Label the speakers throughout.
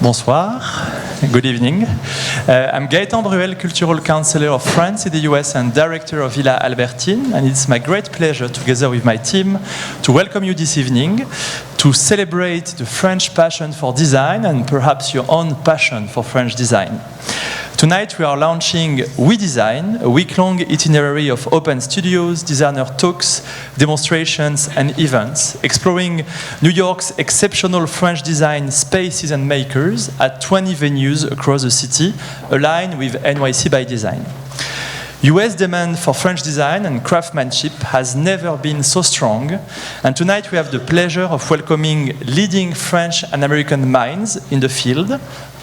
Speaker 1: Bonsoir, good evening. I'm Gaëtan Bruel, Cultural Counselor of France in the US and Director of Villa Albertine, and it's my great pleasure, together with my team, to welcome you this evening to celebrate the French passion for design and perhaps your own passion for French design. Tonight we are launching Oui Design, a week-long itinerary of open studios, designer talks, demonstrations and events, exploring New York's exceptional French design spaces and makers at 20 venues across the city, aligned with NYCxDESIGN. US demand for French design and craftsmanship has never been so strong, and tonight we have the pleasure of welcoming leading French and American minds in the field,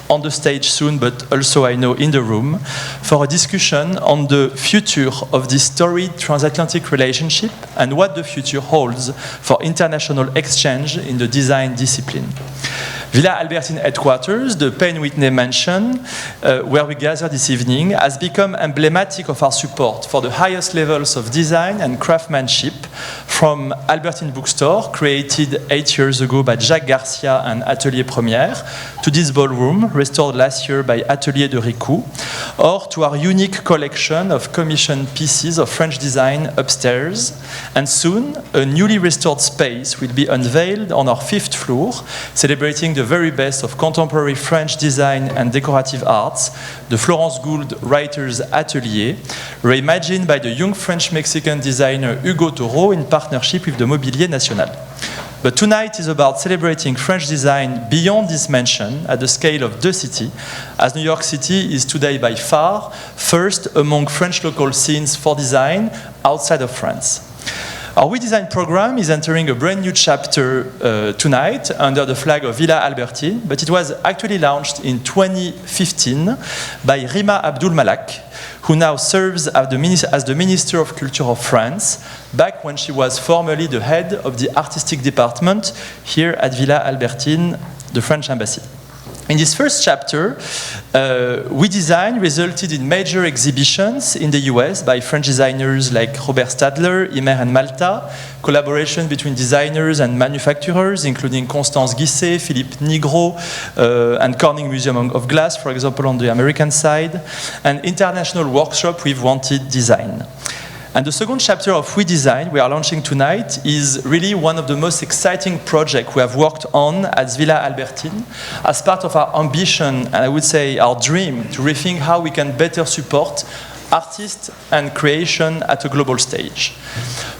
Speaker 1: on the stage soon, but also I know in the room, for a discussion on the future of this storied transatlantic relationship and what the future holds for international exchange in the design discipline. Villa Albertine headquarters, the Payne Whitney mansion, where we gather this evening, has become emblematic of our support for the highest levels of design and craftsmanship, from Albertine Bookstore, created 8 years ago by Jacques Garcia and Atelier Première, to this ballroom, restored last year by Atelier de Ricou, or to our unique collection of commissioned pieces of French design upstairs. And soon, a newly restored space will be unveiled on our 5th floor, celebrating the very best of contemporary French design and decorative arts, the Florence Gould Writers' Atelier, reimagined by the young French-Mexican designer Hugo Toro in partnership with the Mobilier National. But tonight is about celebrating French design beyond this mansion at the scale of the city, as New York City is today by far first among French local scenes for design outside of France. Our We Design program is entering a brand new chapter tonight under the flag of Villa Albertine, but it was actually launched in 2015 by Rima Abdul Malak, who now serves as the Minister of Culture of France, back when she was formerly the head of the artistic department here at Villa Albertine, the French embassy. In this first chapter, We Design resulted in major exhibitions in the US by French designers like Robert Stadler, Imer and Malta, collaboration between designers and manufacturers, including Constance Guisset, Philippe Nigro, and Corning Museum of Glass, for example, on the American side, and international workshop with Wanted Design. And the second chapter of We Design we are launching tonight is really one of the most exciting projects we have worked on at Villa Albertine as part of our ambition, and I would say our dream, to rethink how we can better support artists and creation at a global stage.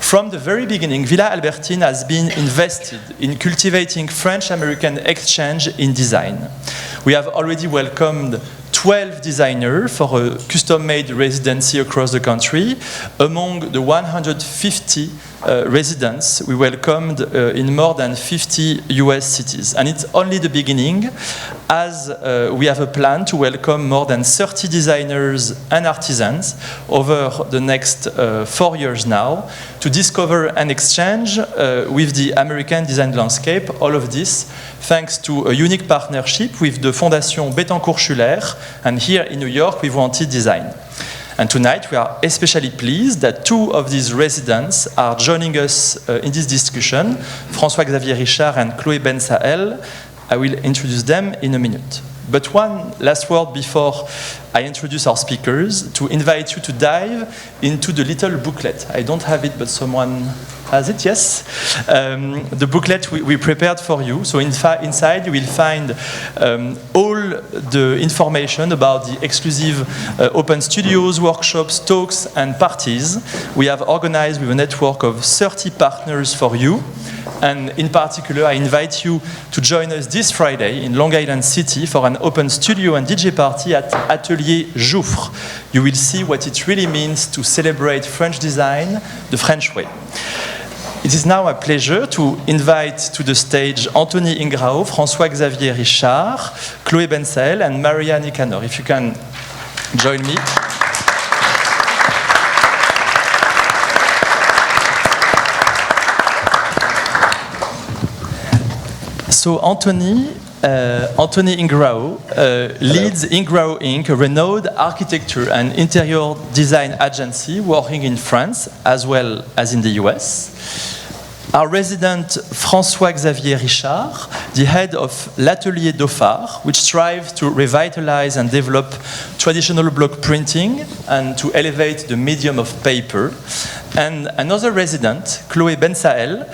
Speaker 1: From the very beginning, Villa Albertine has been invested in cultivating French-American exchange in design. We have already welcomed 12 designers for a custom-made residency across the country. Among the 150 residents we welcomed in more than 50 US cities. And it's only the beginning, as we have a plan to welcome more than 30 designers and artisans over the next 4 years now to discover and exchange with the American design landscape. All of this thanks to a unique partnership with the Fondation Bettencourt-Schuller, and here in New York with Wanted Design. And tonight we are especially pleased that 2 of these residents are joining us in this discussion, François-Xavier Richard and Chloé Bensahel. I will introduce them in a minute. But one last word before I introduce our speakers, to invite you to dive into the little booklet. I don't have it, but someone has it, yes? The booklet we prepared for you. So inside you will find all the information about the exclusive open studios, workshops, talks, and parties we have organized with a network of 30 partners for you. And in particular, I invite you to join us this Friday in Long Island City for an open studio and DJ party at Atelier Jouffre. You will see what it really means to celebrate French design the French way. It is now a pleasure to invite to the stage Anthony Ingrao, François-Xavier Richard, Chloé Bensahel, and Maria Nicanor. If you can join me. So Anthony Ingrao leads Ingrao Inc., a renowned architecture and interior design agency working in France as well as in the US. our resident François-Xavier Richard, the head of l'Atelier Dauphard, which strives to revitalize and develop traditional block printing and to elevate the medium of paper. And another resident, Chloé Bensahel,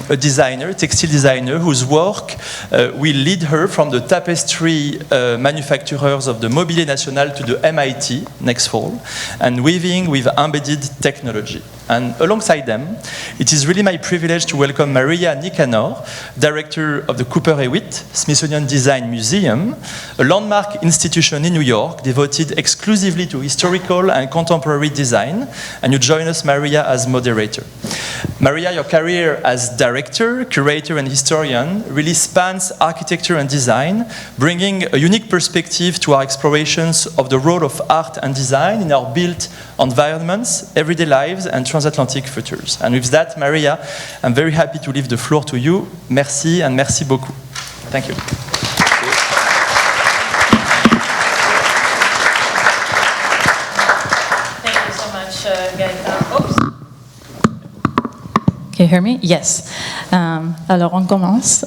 Speaker 1: a designer, textile designer, whose work will lead her from the tapestry manufacturers of the Mobilier National to the MIT next fall, and weaving with embedded technology. And alongside them, it is really my privilege to welcome Maria Nicanor, director of the Hewitt Smithsonian Design Museum, a landmark institution in New York devoted exclusively to historical and contemporary design. And you join us, Maria, as moderator. Maria, your career as director, curator, and historian really spans architecture and design, bringing a unique perspective to our explorations of the role of art and design in our built environments, everyday lives, and transatlantic futures. And with that, Maria, I'm very happy to leave the floor to you. Merci, and merci beaucoup. Thank you.
Speaker 2: Thank you so much, Gaëtan. Oops. Can you hear me? Yes. Alors, on commence.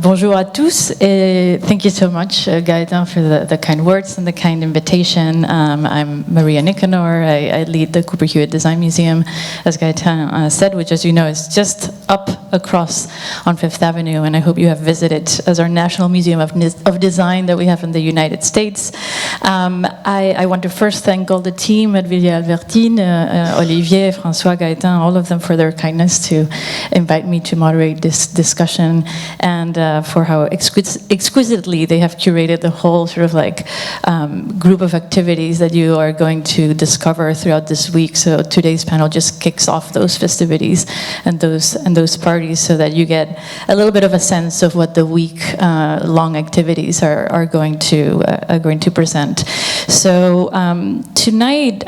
Speaker 2: Bonjour à tous, et thank you so much, Gaëtan, for the kind words and the kind invitation. I'm Maria Nicanor. I lead the Cooper Hewitt Design Museum, as Gaëtan said, which, as you know, is just up across on Fifth Avenue, and I hope you have visited as our National Museum of Design that we have in the United States. I want to first thank all the team at Albertine, Olivier, François, Gaëtan, all of them for their kindness to invite me to moderate this discussion, and for how exquisitely they have curated the whole sort of like group of activities that you are going to discover throughout this week. So today's panel just kicks off those festivities and those parties, so that you get a little bit of a sense of what the week-long activities are going to present. So tonight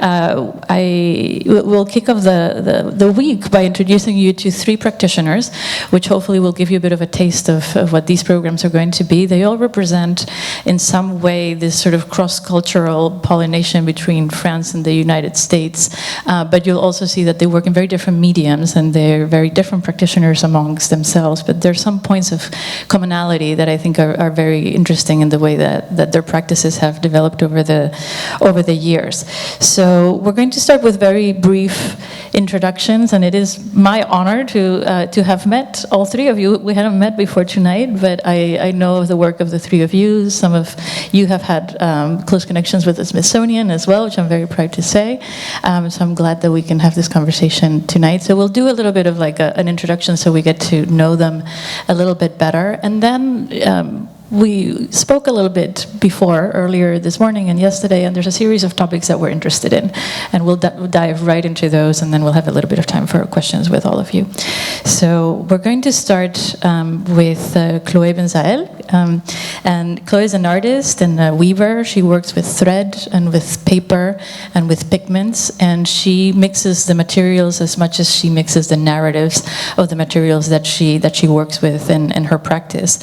Speaker 2: we'll kick off the week by introducing you to three practitioners, which hopefully will give you a bit of a taste of what these programs are going to be. They all represent in some way this sort of cross-cultural pollination between France and the United States, but you'll also see that they work in very different mediums and they're very different practitioners amongst themselves, but there's some points of commonality that I think are very interesting in the way that their practices have developed over the years. So we're going to start with very brief introductions, and it is my honor to have met all three of you. We hadn't met before tonight, but I know of the work of the three of you. Some of you have had close connections with the Smithsonian as well, which I'm very proud to say. So I'm glad that we can have this conversation tonight. So we'll do a little bit of like an introduction so we get to know them a little bit better. And then we spoke a little bit earlier this morning and yesterday, and there's a series of topics that we're interested in, and we'll dive right into those, and then we'll have a little bit of time for questions with all of you. So we're going to start with Chloé Bensahel, and Chloé is an artist and a weaver. She works with thread and with paper and with pigments, and she mixes the materials as much as she mixes the narratives of the materials that she works with in her practice.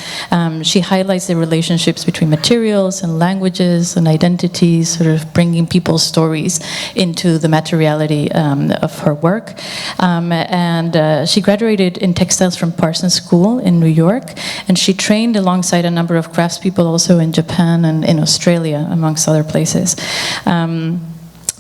Speaker 2: She highlights the relationships between materials and languages and identities, sort of bringing people's stories into the materiality of her work. And she graduated in textiles from Parsons School in New York, and she trained alongside a number of craftspeople also in Japan and in Australia, amongst other places.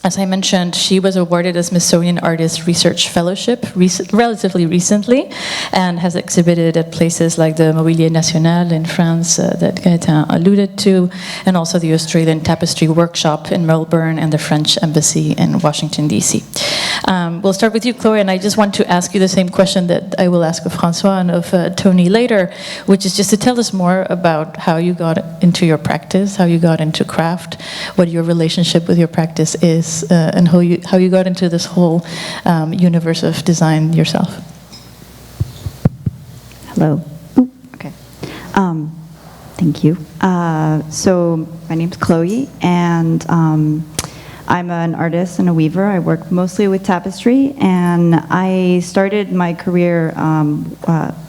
Speaker 2: As I mentioned, she was awarded a Smithsonian Artist Research Fellowship relatively recently, and has exhibited at places like the Mobilier National in France that Gaëtan alluded to, and also the Australian Tapestry Workshop in Melbourne and the French Embassy in Washington, D.C. We'll start with you, Chloé, and I just want to ask you the same question that I will ask of François and of Tony later, which is just to tell us more about how you got into your practice, how you got into craft, what your relationship with your practice is, and how you got into this whole universe of design yourself.
Speaker 3: Hello. Ooh, okay. Thank you. So my name's Chloé, and I'm an artist and a weaver. I work mostly with tapestry, and I started my career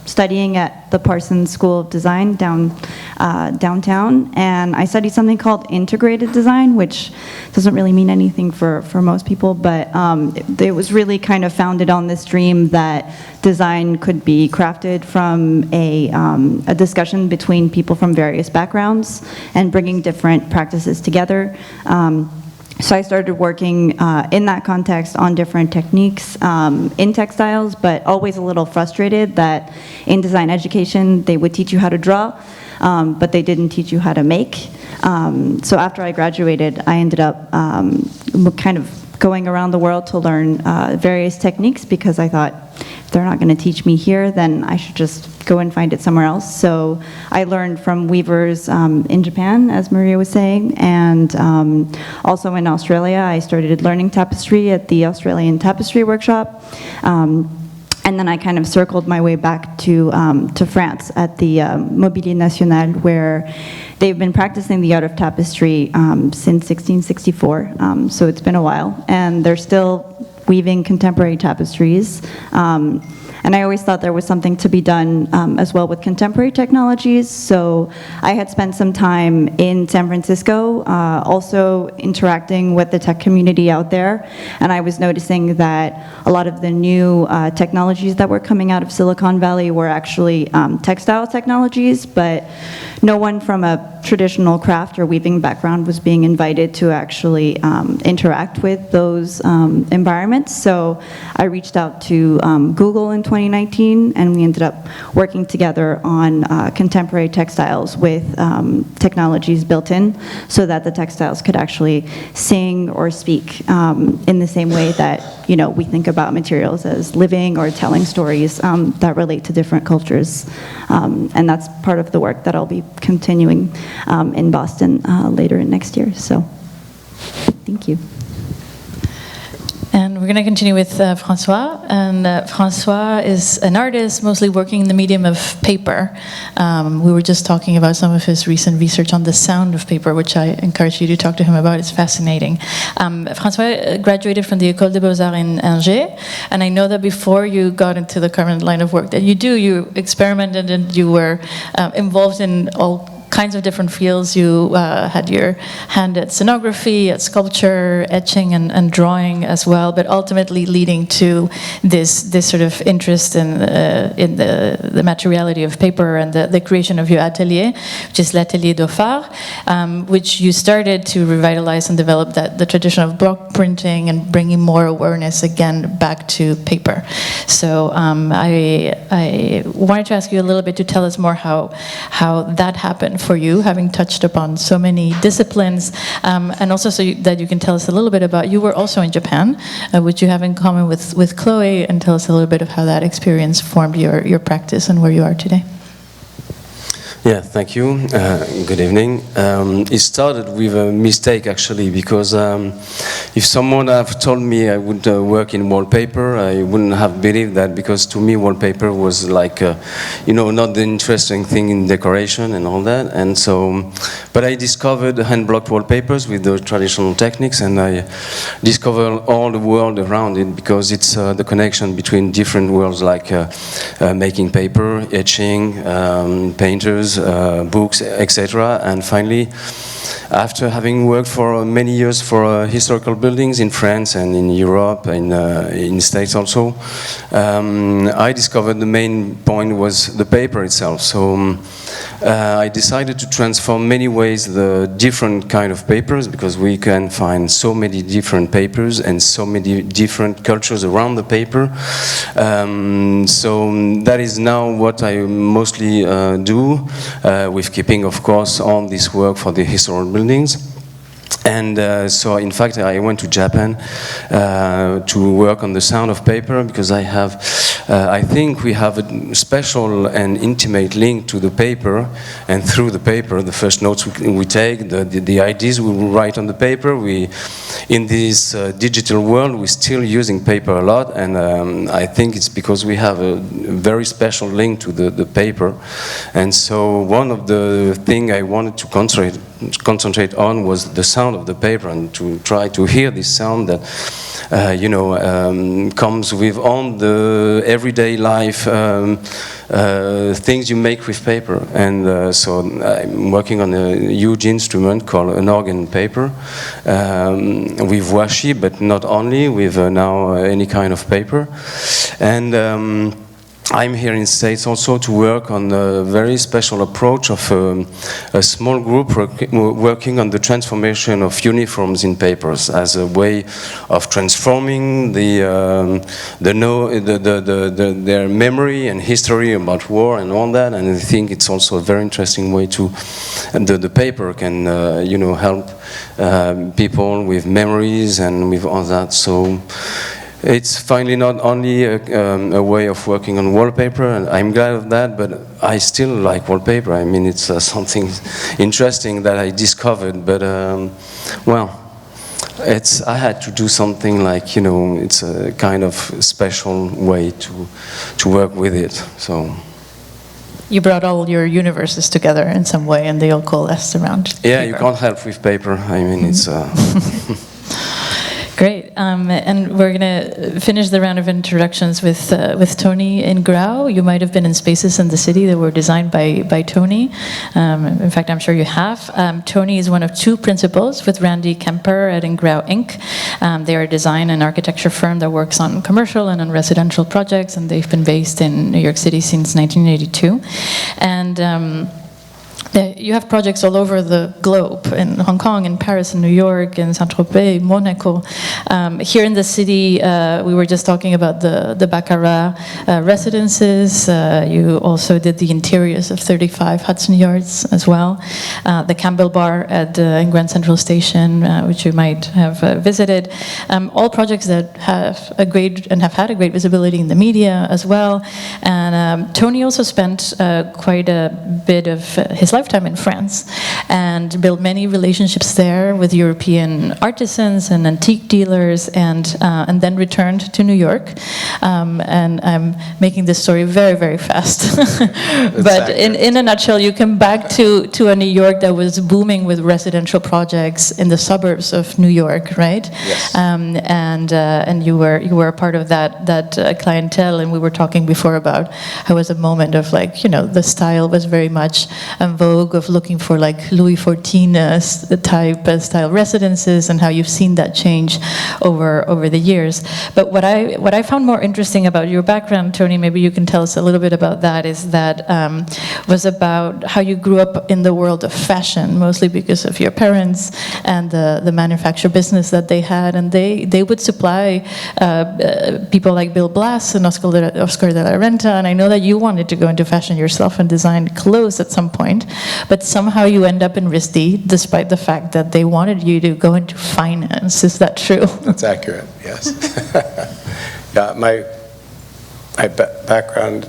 Speaker 3: studying at the Parsons School of Design down downtown, and I studied something called integrated design, which doesn't really mean anything for most people, but it was really kind of founded on this dream that design could be crafted from a discussion between people from various backgrounds and bringing different practices together. So I started working in that context on different techniques in textiles, but always a little frustrated that in design education they would teach you how to draw, but they didn't teach you how to make. So after I graduated, I ended up kind of going around the world to learn various techniques, because I thought, if they're not going to teach me here, then I should just go and find it somewhere else. So I learned from weavers in Japan, as Maria was saying, and also in Australia. I started learning tapestry at the Australian Tapestry Workshop. And then I kind of circled my way back to France at the Mobilier National, where they've been practicing the art of tapestry since 1664, so it's been a while. And they're still weaving contemporary tapestries. And I always thought there was something to be done as well with contemporary technologies. So I had spent some time in San Francisco, also interacting with the tech community out there. And I was noticing that a lot of the new technologies that were coming out of Silicon Valley were actually textile technologies, but no one from a traditional craft or weaving background was being invited to actually interact with those environments. So I reached out to Google in 2019, and we ended up working together on contemporary textiles with technologies built in, so that the textiles could actually sing or speak in the same way that we think about materials as living or telling stories that relate to different cultures. And that's part of the work that I'll be continuing in Boston later in next year. So thank you.
Speaker 2: And we're going to continue with François. And François is an artist, mostly working in the medium of paper. We were just talking about some of his recent research on the sound of paper, which I encourage you to talk to him about. It's fascinating. François graduated from the École des Beaux-Arts in Angers. And I know that before you got into the current line of work that you do, you experimented and you were involved in all kinds of different fields. You had your hand at scenography, at sculpture, etching, and drawing as well, but ultimately leading to this sort of interest in the materiality of paper and the creation of your atelier, which is l'Atelier d'Ophar, which you started to revitalize and develop the tradition of block printing and bringing more awareness again back to paper. So I wanted to ask you a little bit to tell us more how that happened for you, having touched upon so many disciplines, and also so that you can tell us a little bit about, you were also in Japan, which you have in common with Chloé, and tell us a little bit of how that experience formed your practice and where you are today.
Speaker 4: Yeah, thank you. Good evening. It started with a mistake, actually, because if someone had told me I would work in wallpaper, I wouldn't have believed that, because to me wallpaper was like, not the interesting thing in decoration and all that. And so, but I discovered hand-blocked wallpapers with the traditional techniques, and I discovered all the world around it, because it's the connection between different worlds, like making paper, etching, painters, books, etc. And finally, after having worked for many years for historical buildings in France and in Europe and in the States also, I discovered the main point was the paper itself. So I decided to transform many ways the different kind of papers, because we can find so many different papers and so many different cultures around the paper. So that is now what I mostly do, with keeping, of course, on this work for the historical buildings. And so, in fact, I went to Japan to work on the sound of paper, because I think we have a special and intimate link to the paper, and through the paper, the first notes we take, the ideas we write on the paper. In this digital world, we're still using paper a lot, and I think it's because we have a very special link to the paper. And so one of the things I wanted to concentrate on was the sound of the paper, and to try to hear this sound that comes with all the everyday life things you make with paper. And so I'm working on a huge instrument called an organ paper with washi, but not only, with now any kind of paper. And I'm here in States also to work on a very special approach of a small group working on the transformation of uniforms in papers as a way of transforming their memory and history about war and all that. And I think it's also a very interesting way to the paper can help people with memories and with all that. So it's finally not only a way of working on wallpaper, and I'm glad of that, but I still like wallpaper. I mean, it's something interesting that I discovered, but I had to do something like, it's a kind of special way to work with it, so.
Speaker 2: You brought all your universes together in some way, and they all coalesced around
Speaker 4: Yeah,
Speaker 2: paper.
Speaker 4: you can't help with paper. I mean, it's...
Speaker 2: Great, and we're going to finish the round of introductions with Anthony Ingrao. You might have been in spaces in the city that were designed by Tony. In fact, I'm sure you have. Tony is one of two principals with Randy Kemper at Ingrao Inc. They are a design and architecture firm that works on commercial and on residential projects, and they've been based in New York City since 1982. And you have projects all over the globe, in Hong Kong, in Paris, in New York, in Saint-Tropez, Monaco. Here in the city, we were just talking about the Baccarat residences. You also did the interiors of 35 Hudson Yards as well. The Campbell Bar in Grand Central Station, which you might have visited. All projects that have had a great visibility in the media as well. And Tony also spent quite a bit of his lifetime in France and built many relationships there with European artisans and antique dealers, and then returned to New York. And I'm making this story very, very fast. But in a nutshell, you came back to a New York that was booming with residential projects in the suburbs of New York, right?
Speaker 5: Yes.
Speaker 2: And you were a part of that clientele, and we were talking before about how it was a moment of the style was very much vogue of looking for Louis XIV type style residences, and how you've seen that change over the years. But what I found more interesting about your background, Tony, maybe you can tell us a little bit about that, is that was about how you grew up in the world of fashion, mostly because of your parents and the manufacture business that they had, and they would supply people like Bill Blass and Oscar de la Renta, and I know that you wanted to go into fashion yourself and design clothes at some point, but somehow you end up in RISD despite the fact that they wanted you to go into finance. Is that true?
Speaker 5: That's accurate, yes. Yeah, my background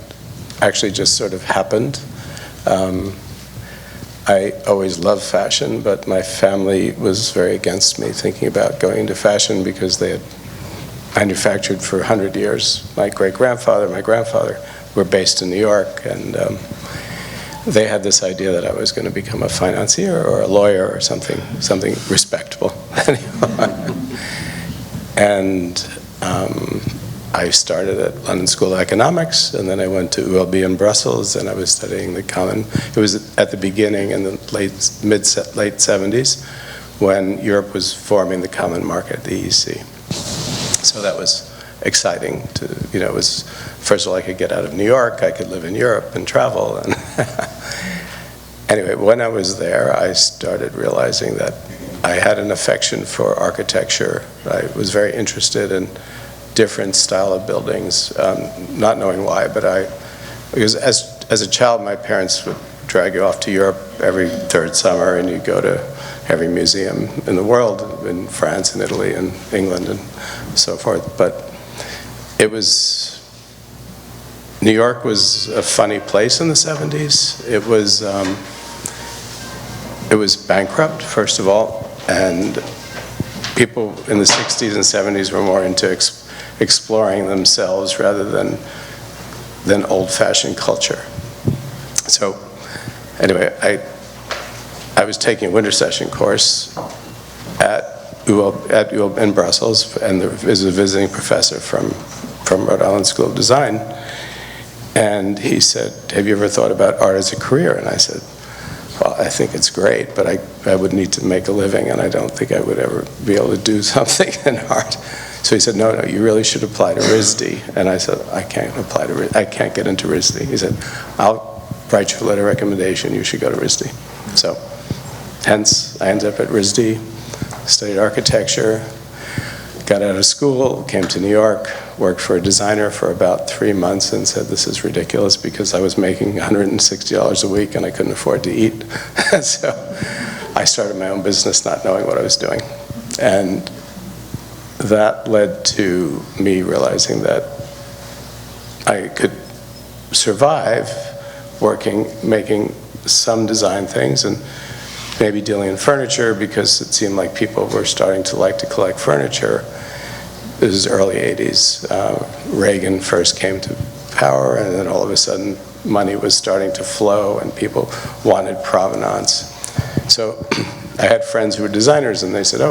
Speaker 5: actually just sort of happened. I always loved fashion, but my family was very against me thinking about going into fashion because they had manufactured for 100 years. My great-grandfather, my grandfather were based in New York, and they had this idea that I was going to become a financier or a lawyer or something respectable. And I started at London School of Economics, and then I went to ULB in Brussels, and I was studying the common. It was at the beginning in the late 70s when Europe was forming the common market, the EEC. So that was exciting it was, first of all, I could get out of New York, I could live in Europe and travel. And anyway, when I was there, I started realizing that I had an affection for architecture. I was very interested in different style of buildings, not knowing why, but because as a child, my parents would drag you off to Europe every third summer, and you go to every museum in the world, in France and Italy and England and so forth. But New York was a funny place in the 70s. It was bankrupt, first of all, and people in the 60s and 70s were more into exploring themselves rather than old-fashioned culture. So anyway, I was taking a winter session course at UL in Brussels, and there was a visiting professor from Rhode Island School of Design, and he said, "Have you ever thought about art as a career?" And I said, "Well, I think it's great, but I would need to make a living, and I don't think I would ever be able to do something in art." So he said, no, you really should apply to RISD. And I said, I can't get into RISD. He said, I'll write you a letter of recommendation, you should go to RISD. So, hence, I ended up at RISD, studied architecture, got out of school, came to New York, worked for a designer for about 3 months and said, this is ridiculous, because I was making $160 a week and I couldn't afford to eat. So I started my own business not knowing what I was doing. And that led to me realizing that I could survive working, making some design things and maybe dealing in furniture, because it seemed like people were starting to like to collect furniture. This is early 80s. Reagan first came to power, and then all of a sudden money was starting to flow and people wanted provenance. So I had friends who were designers, and they said,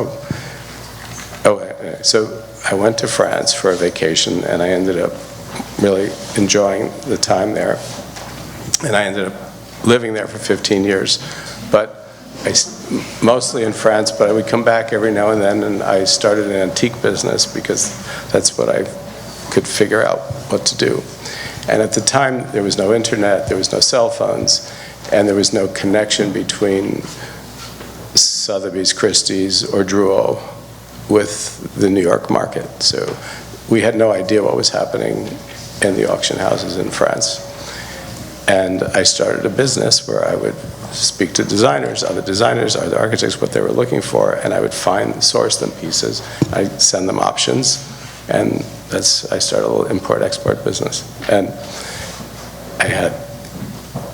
Speaker 5: so I went to France for a vacation, and I ended up really enjoying the time there. And I ended up living there for 15 years. But mostly in France, but I would come back every now and then, and I started an antique business because that's what I could figure out what to do. And at the time, there was no internet, there was no cell phones, and there was no connection between Sotheby's, Christie's, or Drouot with the New York market. So we had no idea what was happening in the auction houses in France. And I started a business where I would speak to designers, other architects, what they were looking for, and I would source them pieces. I'd send them options, and I started a little import-export business. And I had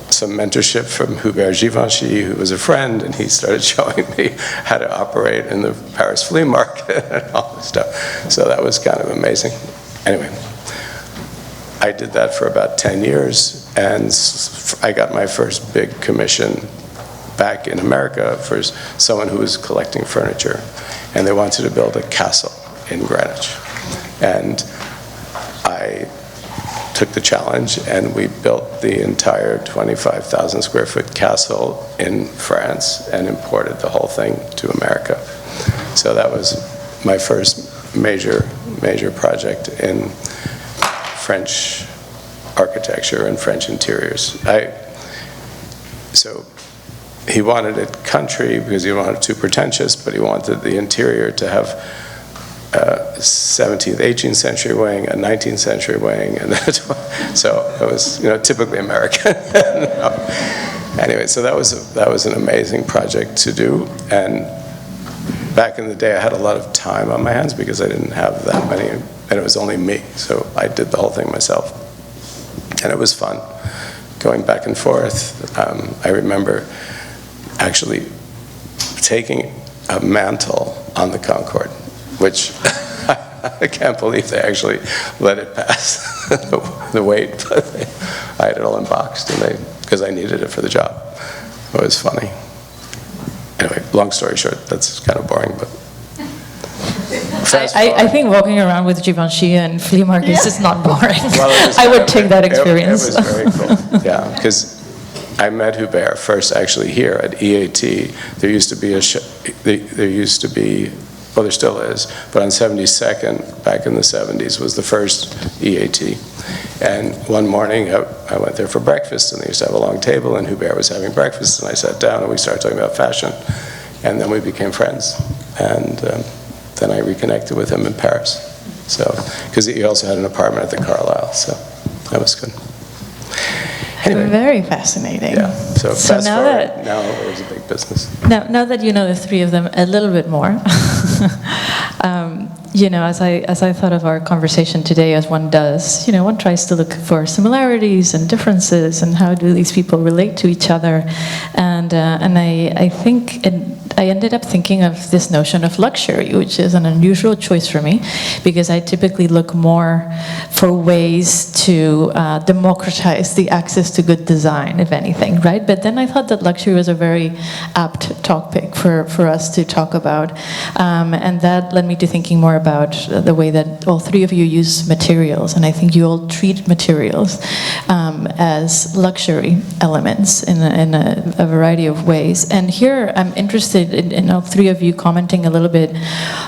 Speaker 5: some mentorship from Hubert Givenchy, who was a friend, and he started showing me how to operate in the Paris flea market and all this stuff. So that was kind of amazing. Anyway, I did that for about 10 years, and I got my first big commission back in America for someone who was collecting furniture, and they wanted to build a castle in Greenwich. And I took the challenge, and we built the entire 25,000 square foot castle in France and imported the whole thing to America. So that was my first major project in French architecture and French interiors. So he wanted it country because he wanted it too pretentious, but he wanted the interior to have a 17th, 18th century wing, a 19th century wing, and so it was, typically American. Anyway, so that was an amazing project to do, and back in the day I had a lot of time on my hands because I didn't have that many, and it was only me, so I did the whole thing myself, and it was fun going back and forth. I remember actually taking a mantle on the Concorde, which I can't believe they actually let it pass the weight, but I had it all unboxed, and because I needed it for the job. It was funny. Anyway, long story short, that's kind of boring, but
Speaker 2: I think walking around with Givenchy and flea markets is not boring. Well, I would take that experience.
Speaker 5: It was very cool, yeah, because I met Hubert first actually here at EAT. There used to be, well, there still is, but on 72nd, back in the 70s, was the first EAT. And one morning, I went there for breakfast, and they used to have a long table, and Hubert was having breakfast, and I sat down, and we started talking about fashion. And then we became friends. And then I reconnected with him in Paris. So, because he also had an apartment at the Carlyle, so that was good. Anyway.
Speaker 2: Very fascinating.
Speaker 5: Yeah. So fast forward, now it was a big business.
Speaker 2: Now that you know the three of them a little bit more, you know, as I thought of our conversation today, as one does, you know, one tries to look for similarities and differences, and how do these people relate to each other, and I think I ended up thinking of this notion of luxury, which is an unusual choice for me, because I typically look more for ways to democratize the access to good design, if anything, right? But then I thought that luxury was a very apt topic for us to talk about, and that led me to thinking more about the way that all three of you use materials, and I think you all treat materials as luxury elements in a variety of ways. And here I'm interested in all three of you commenting a little bit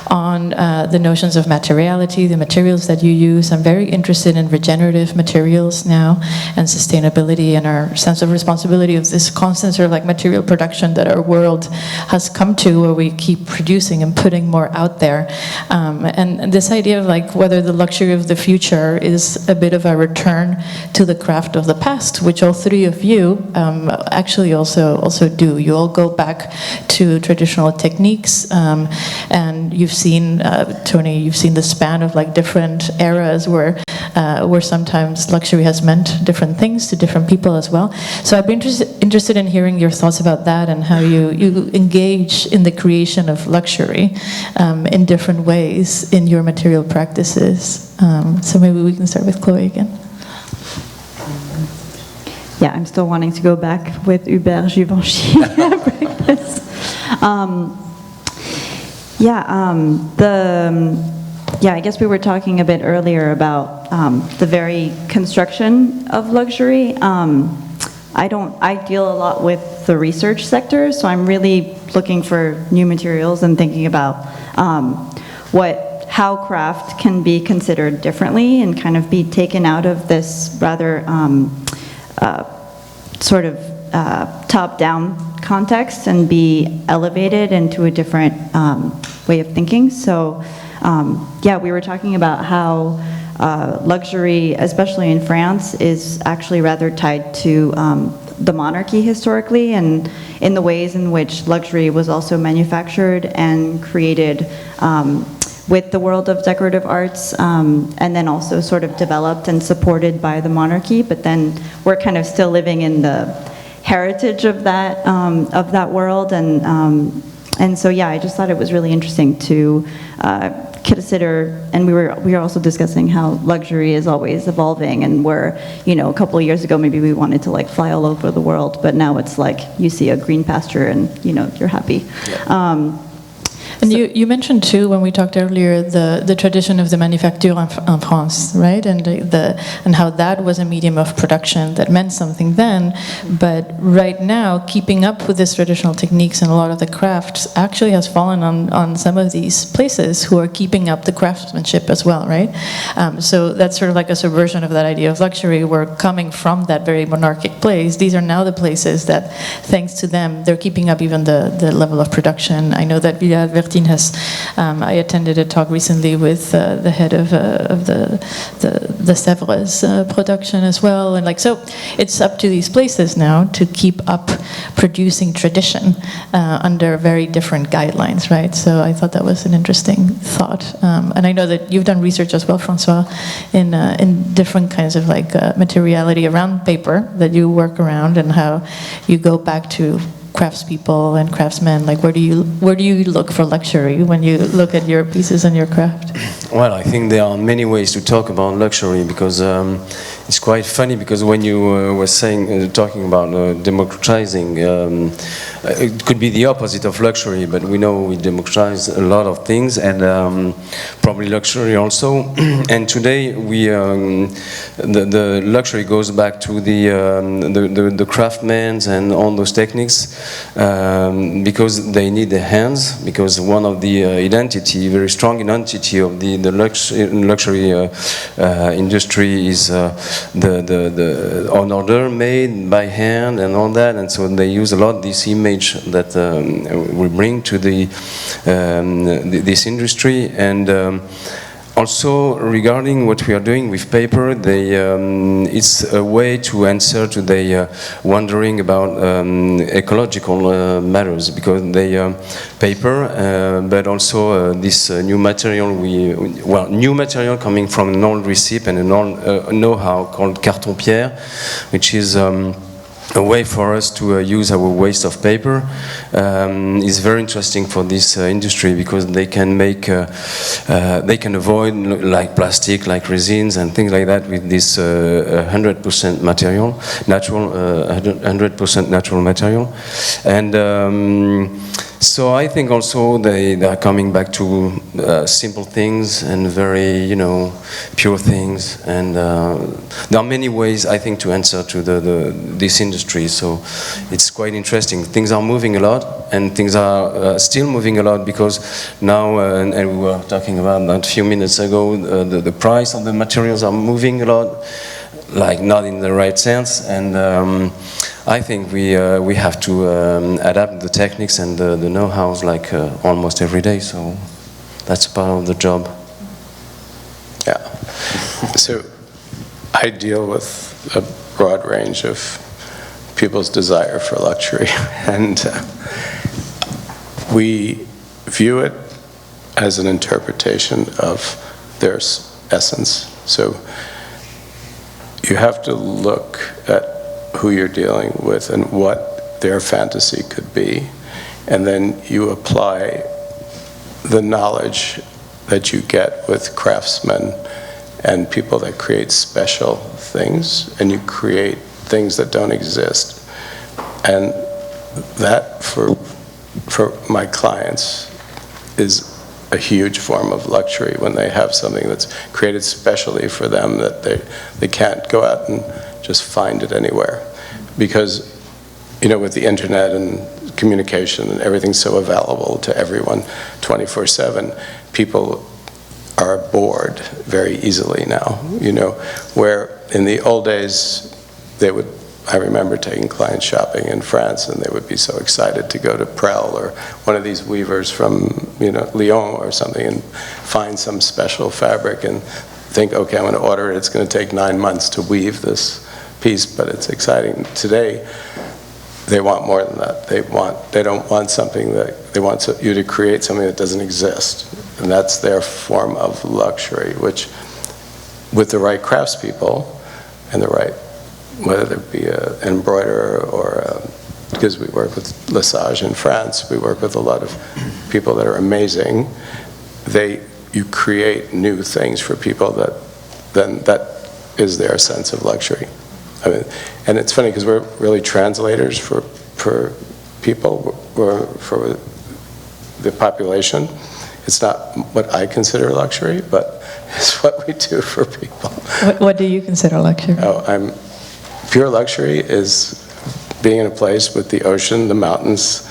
Speaker 2: on the notions of materiality, the materials that you use. I'm very interested in regenerative materials now, and sustainability, and our sense of responsibility of this constant sort of like material production that our world has come to, where we keep producing and putting more out there. And this idea of like whether the luxury of the future is a bit of a return to the craft of the past, which all three of you actually also do. You all go back to traditional techniques, and you've seen, Tony, you've seen the span of like different eras where sometimes luxury has meant different things to different people as well. So I'd be interested in hearing your thoughts about that, and how you engage in the creation of luxury in different ways in your material practices. So maybe we can start with Chloé again.
Speaker 3: Yeah, I'm still wanting to go back with Hubert Givenchy breakfast. I guess we were talking a bit earlier about the very construction of luxury. I deal a lot with the research sector, so I'm really looking for new materials and thinking about how craft can be considered differently and kind of be taken out of this rather sort of top-down context and be elevated into a different way of thinking. So we were talking about how luxury, especially in France, is actually rather tied to the monarchy historically, and in the ways in which luxury was also manufactured and created with the world of decorative arts, and then also sort of developed and supported by the monarchy. But then we're kind of still living in the heritage of that world, and so I just thought it was really interesting to consider, and we were also discussing how luxury is always evolving, and where, you know, a couple of years ago maybe we wanted to like fly all over the world, but now it's like you see a green pasture and, you know, you're happy.
Speaker 2: And you mentioned too, when we talked earlier, the tradition of the manufacture en France, right? And how that was a medium of production that meant something then, but right now, keeping up with these traditional techniques and a lot of the crafts actually has fallen on some of these places who are keeping up the craftsmanship as well, right? So that's sort of like a subversion of that idea of luxury. We're coming from that very monarchic place. These are now the places that, thanks to them, they're keeping up even the level of production. I know that Albertine has, I attended a talk recently with the head of the Sèvres production as well, and like, so it's up to these places now to keep up producing tradition under very different guidelines, right? So I thought that was an interesting thought, and I know that you've done research as well, François, in different kinds of like materiality around paper that you work around, and how you go back to craftspeople and craftsmen. Like, where do you look for luxury when you look at your pieces and your craft?
Speaker 4: Well, I think there are many ways to talk about luxury, because it's quite funny, because when you were talking about democratizing, it could be the opposite of luxury, but we know we democratize a lot of things, and probably luxury also. And today the luxury goes back to the craftsmen and all those techniques, because they need the hands, because one of the very strong identity of the luxury industry is the on order, made by hand and all that, and so they use a lot this image that we bring to this industry. And also, regarding what we are doing with paper, it's a way to answer to the wondering about ecological matters, because paper, but also this new material, new material coming from an old recipe and an old know-how called carton-pierre, which is a way for us to use our waste of paper. Is very interesting for this industry, because they can make, they can avoid like plastic, like resins and things like that with this 100% material, natural, 100% natural material. And so I think also they are coming back to simple things and very, you know, pure things. And there are many ways, I think, to answer to this industry. So it's quite interesting. Things are moving a lot, and things are still moving a lot, because now, and we were talking about that a few minutes ago, the price of the materials are moving a lot, like not in the right sense. And I think we have to adapt the techniques and the know-hows like almost every day, so that's part of the job.
Speaker 5: Yeah. So I deal with a broad range of people's desire for luxury, and we view it as an interpretation of their essence. So you have to look at who you're dealing with and what their fantasy could be, and then you apply the knowledge that you get with craftsmen and people that create special things, and you create things that don't exist. And that, for my clients, is a huge form of luxury, when they have something that's created specially for them that they can't go out and just find it anywhere. Because, you know, with the internet and communication and everything so available to everyone 24/7, people are bored very easily now, you know, where in the old days I remember taking clients shopping in France, and they would be so excited to go to Prel or one of these weavers from, you know, Lyon or something, and find some special fabric and think, okay, I'm going to order it. It's going to take 9 months to weave this piece, but it's exciting. Today, they want more than that. They don't want something that, they want you to create something that doesn't exist. And that's their form of luxury, which, with the right craftspeople and the right, whether it be an embroiderer or because we work with Lesage in France, we work with a lot of people that are amazing. You create new things for people that is their sense of luxury. I mean, and it's funny because we're really translators for people, for the population. It's not what I consider luxury, but it's what we do for people.
Speaker 2: What do you consider luxury?
Speaker 5: Pure luxury is being in a place with the ocean, the mountains,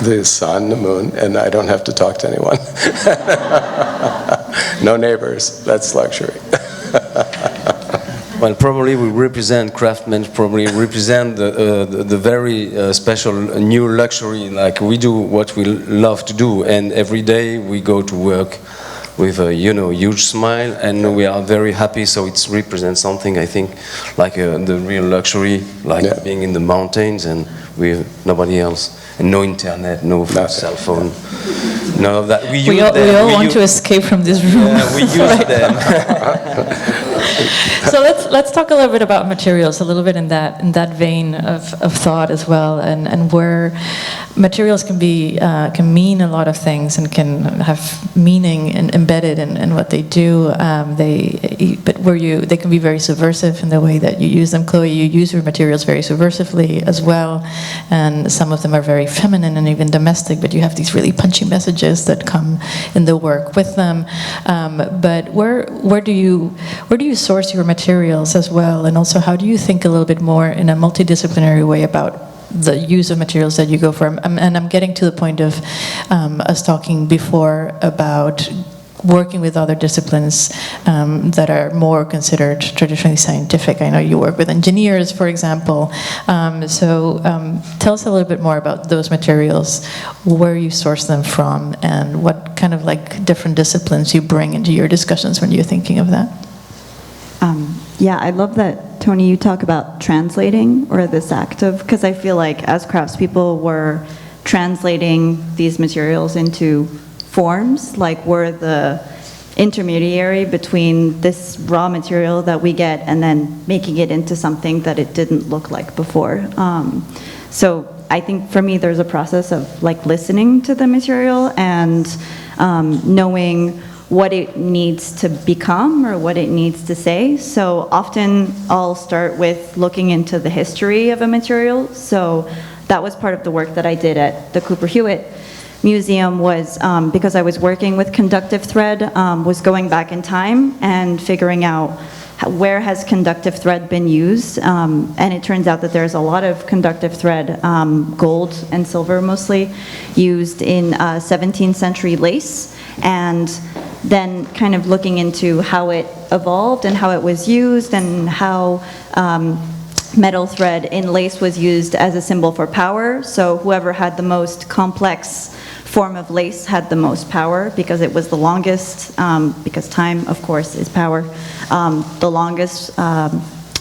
Speaker 5: the sun, the moon, and I don't have to talk to anyone. No neighbors. That's luxury.
Speaker 4: Well, probably we represent, craftsmen probably represent the very special new luxury, like we do what we love to do, and every day we go to work with a, you know, huge smile, and we are very happy, so it represents something, I think, like the real luxury, like being in the mountains and with nobody else, and no internet, no cell phone, none of that. We all
Speaker 2: want to escape from this room.
Speaker 4: Yeah, we use them.
Speaker 2: So let's talk a little bit about materials, a little bit in that vein of thought as well, and where materials can mean a lot of things and can have meaning embedded in what they do. But they can be very subversive in the way that you use them. Chloé, you use your materials very subversively as well, and some of them are very feminine and even domestic. But you have these really punchy messages that come in the work with them. But where do you source your materials as well, and also how do you think a little bit more in a multidisciplinary way about the use of materials that you go for? And I'm getting to the point of us talking before about working with other disciplines that are more considered traditionally scientific. I know you work with engineers, for example. Tell us a little bit more about those materials, where you source them from, and what kind of like different disciplines you bring into your discussions when you're thinking of that.
Speaker 3: Yeah, I love that, Tony, you talk about translating, or this act of, because I feel like as craftspeople, we're translating these materials into forms, like we're the intermediary between this raw material that we get and then making it into something that it didn't look like before. So I think for me there's a process of like listening to the material and knowing what it needs to become or what it needs to say. So often I'll start with looking into the history of a material. So that was part of the work that I did at the Cooper Hewitt Museum, was because I was working with conductive thread, was going back in time and figuring out where has conductive thread been used. And it turns out that there's a lot of conductive thread, gold and silver mostly, used in 17th century lace. And then kind of looking into how it evolved and how it was used and how metal thread in lace was used as a symbol for power. So whoever had the most complex form of lace had the most power because it was the longest, because time, of course, is power. The longest,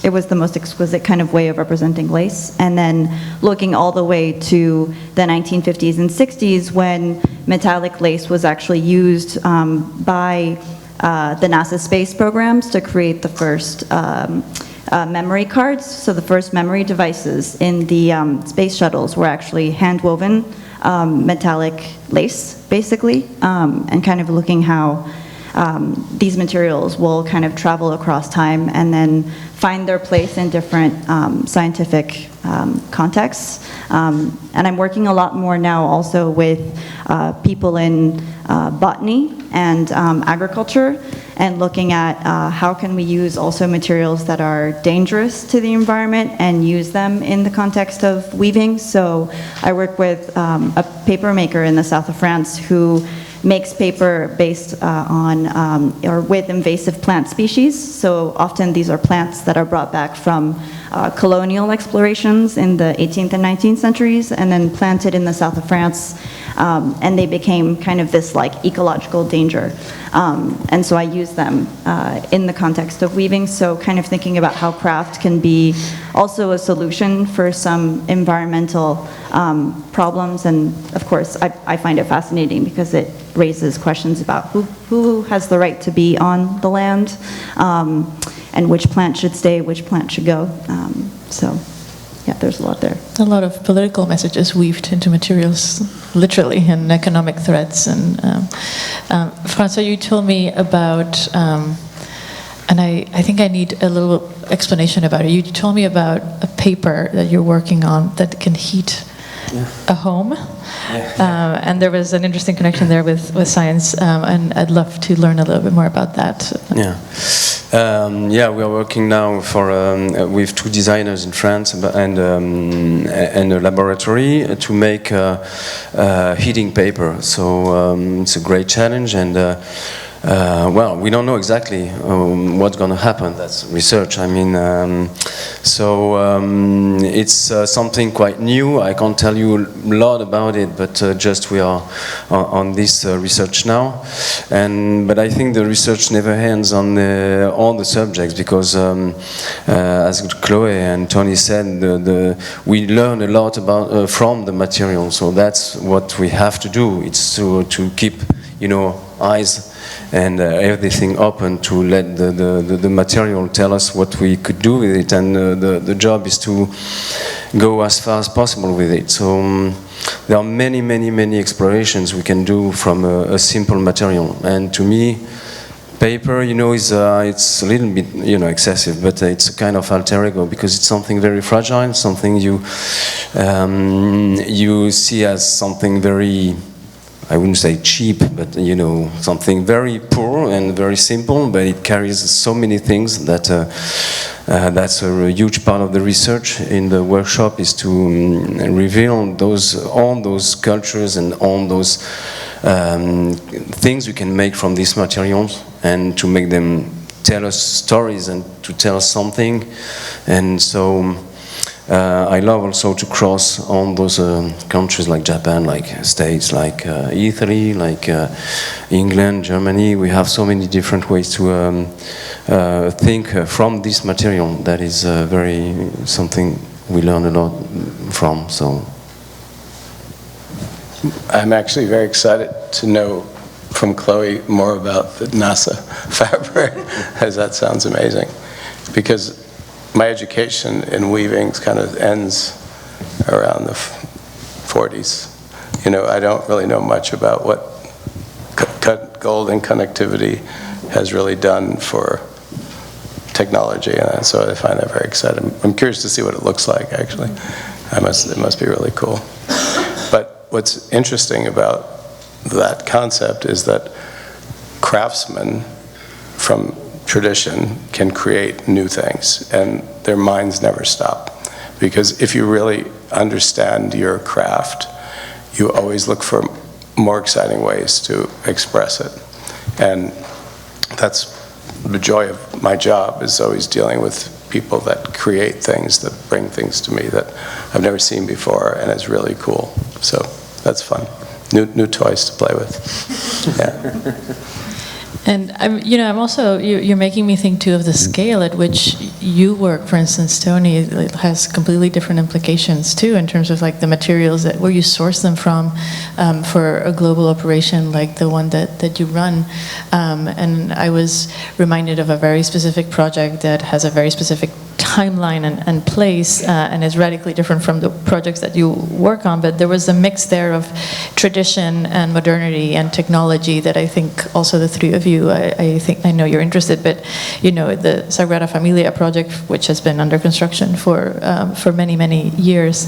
Speaker 3: it was the most exquisite kind of way of representing lace. And then looking all the way to the 1950s and 60s when metallic lace was actually used by the NASA space programs to create the first memory cards. So the first memory devices in the space shuttles were actually hand-woven metallic lace, basically, and kind of looking how these materials will kind of travel across time and then find their place in different scientific contexts. And I'm working a lot more now also with people in botany and agriculture, and looking at how can we use also materials that are dangerous to the environment and use them in the context of weaving. So I work with a paper maker in the south of France who makes paper based on or with invasive plant species. So often these are plants that are brought back from colonial explorations in the 18th and 19th centuries and then planted in the south of France. And they became kind of this like ecological danger. And so I use them in the context of weaving. So kind of thinking about how craft can be also a solution for some environmental problems. And of course, I find it fascinating because it raises questions about who has the right to be on the land, and which plant should stay, which plant should go. So yeah, there's a lot there.
Speaker 2: A lot of political messages weaved into materials, literally, and economic threads. And François, you told me about, and I think I need a little explanation about it. You told me about a paper that you're working on that can heat a home. Yeah. And there was an interesting connection there with science, and I'd love to learn a little bit more about that.
Speaker 4: Yeah. Yeah, we are working now with two designers in France and a laboratory to make heating paper. So it's a great challenge, and well, we don't know exactly what's going to happen. That's research. I mean, it's something quite new. I can't tell you a lot about it, but just we are on this research now. But I think the research never ends on all the subjects because, as Chloé and Tony said, we learn a lot about from the material. So that's what we have to do. It's to keep, eyes and everything open to let the material tell us what we could do with it, and the job is to go as far as possible with it. So there are many explorations we can do from a simple material, and to me paper, is it's a little bit excessive, but it's a kind of alter ego because it's something very fragile, something you see as something very, I wouldn't say cheap, but something very poor and very simple, but it carries so many things that that's a huge part of the research in the workshop, is to reveal all those cultures and all those things we can make from these materials and to make them tell us stories and to tell us something. And so I love also to cross on those countries like Japan, like States, like Italy, like England, Germany. We have so many different ways to think from this material. That is very something we learn a lot from. So
Speaker 5: I'm actually very excited to know from Chloe more about the NASA fabric, as that sounds amazing. Because my education in weaving kind of ends around the 40s. You know, I don't really know much about what gold and connectivity has really done for technology, and so I find that very exciting. I'm curious to see what it looks like, actually. It must be really cool. But what's interesting about that concept is that craftsmen from tradition can create new things, and their minds never stop. Because if you really understand your craft, you always look for more exciting ways to express it. And that's the joy of my job, is always dealing with people that create things, that bring things to me that I've never seen before, and it's really cool. So that's fun. New toys to play with. Yeah.
Speaker 2: And I'm also, you're making me think too of the scale at which you work. For instance, Tony, it has completely different implications too in terms of like the materials that where you source them from for a global operation like the one that you run. And I was reminded of a very specific project that has a very specific timeline and place, and is radically different from the projects that you work on, but there was a mix there of tradition and modernity and technology that I think also the three of you, I know you're interested, but the Sagrada Familia project, which has been under construction for many years,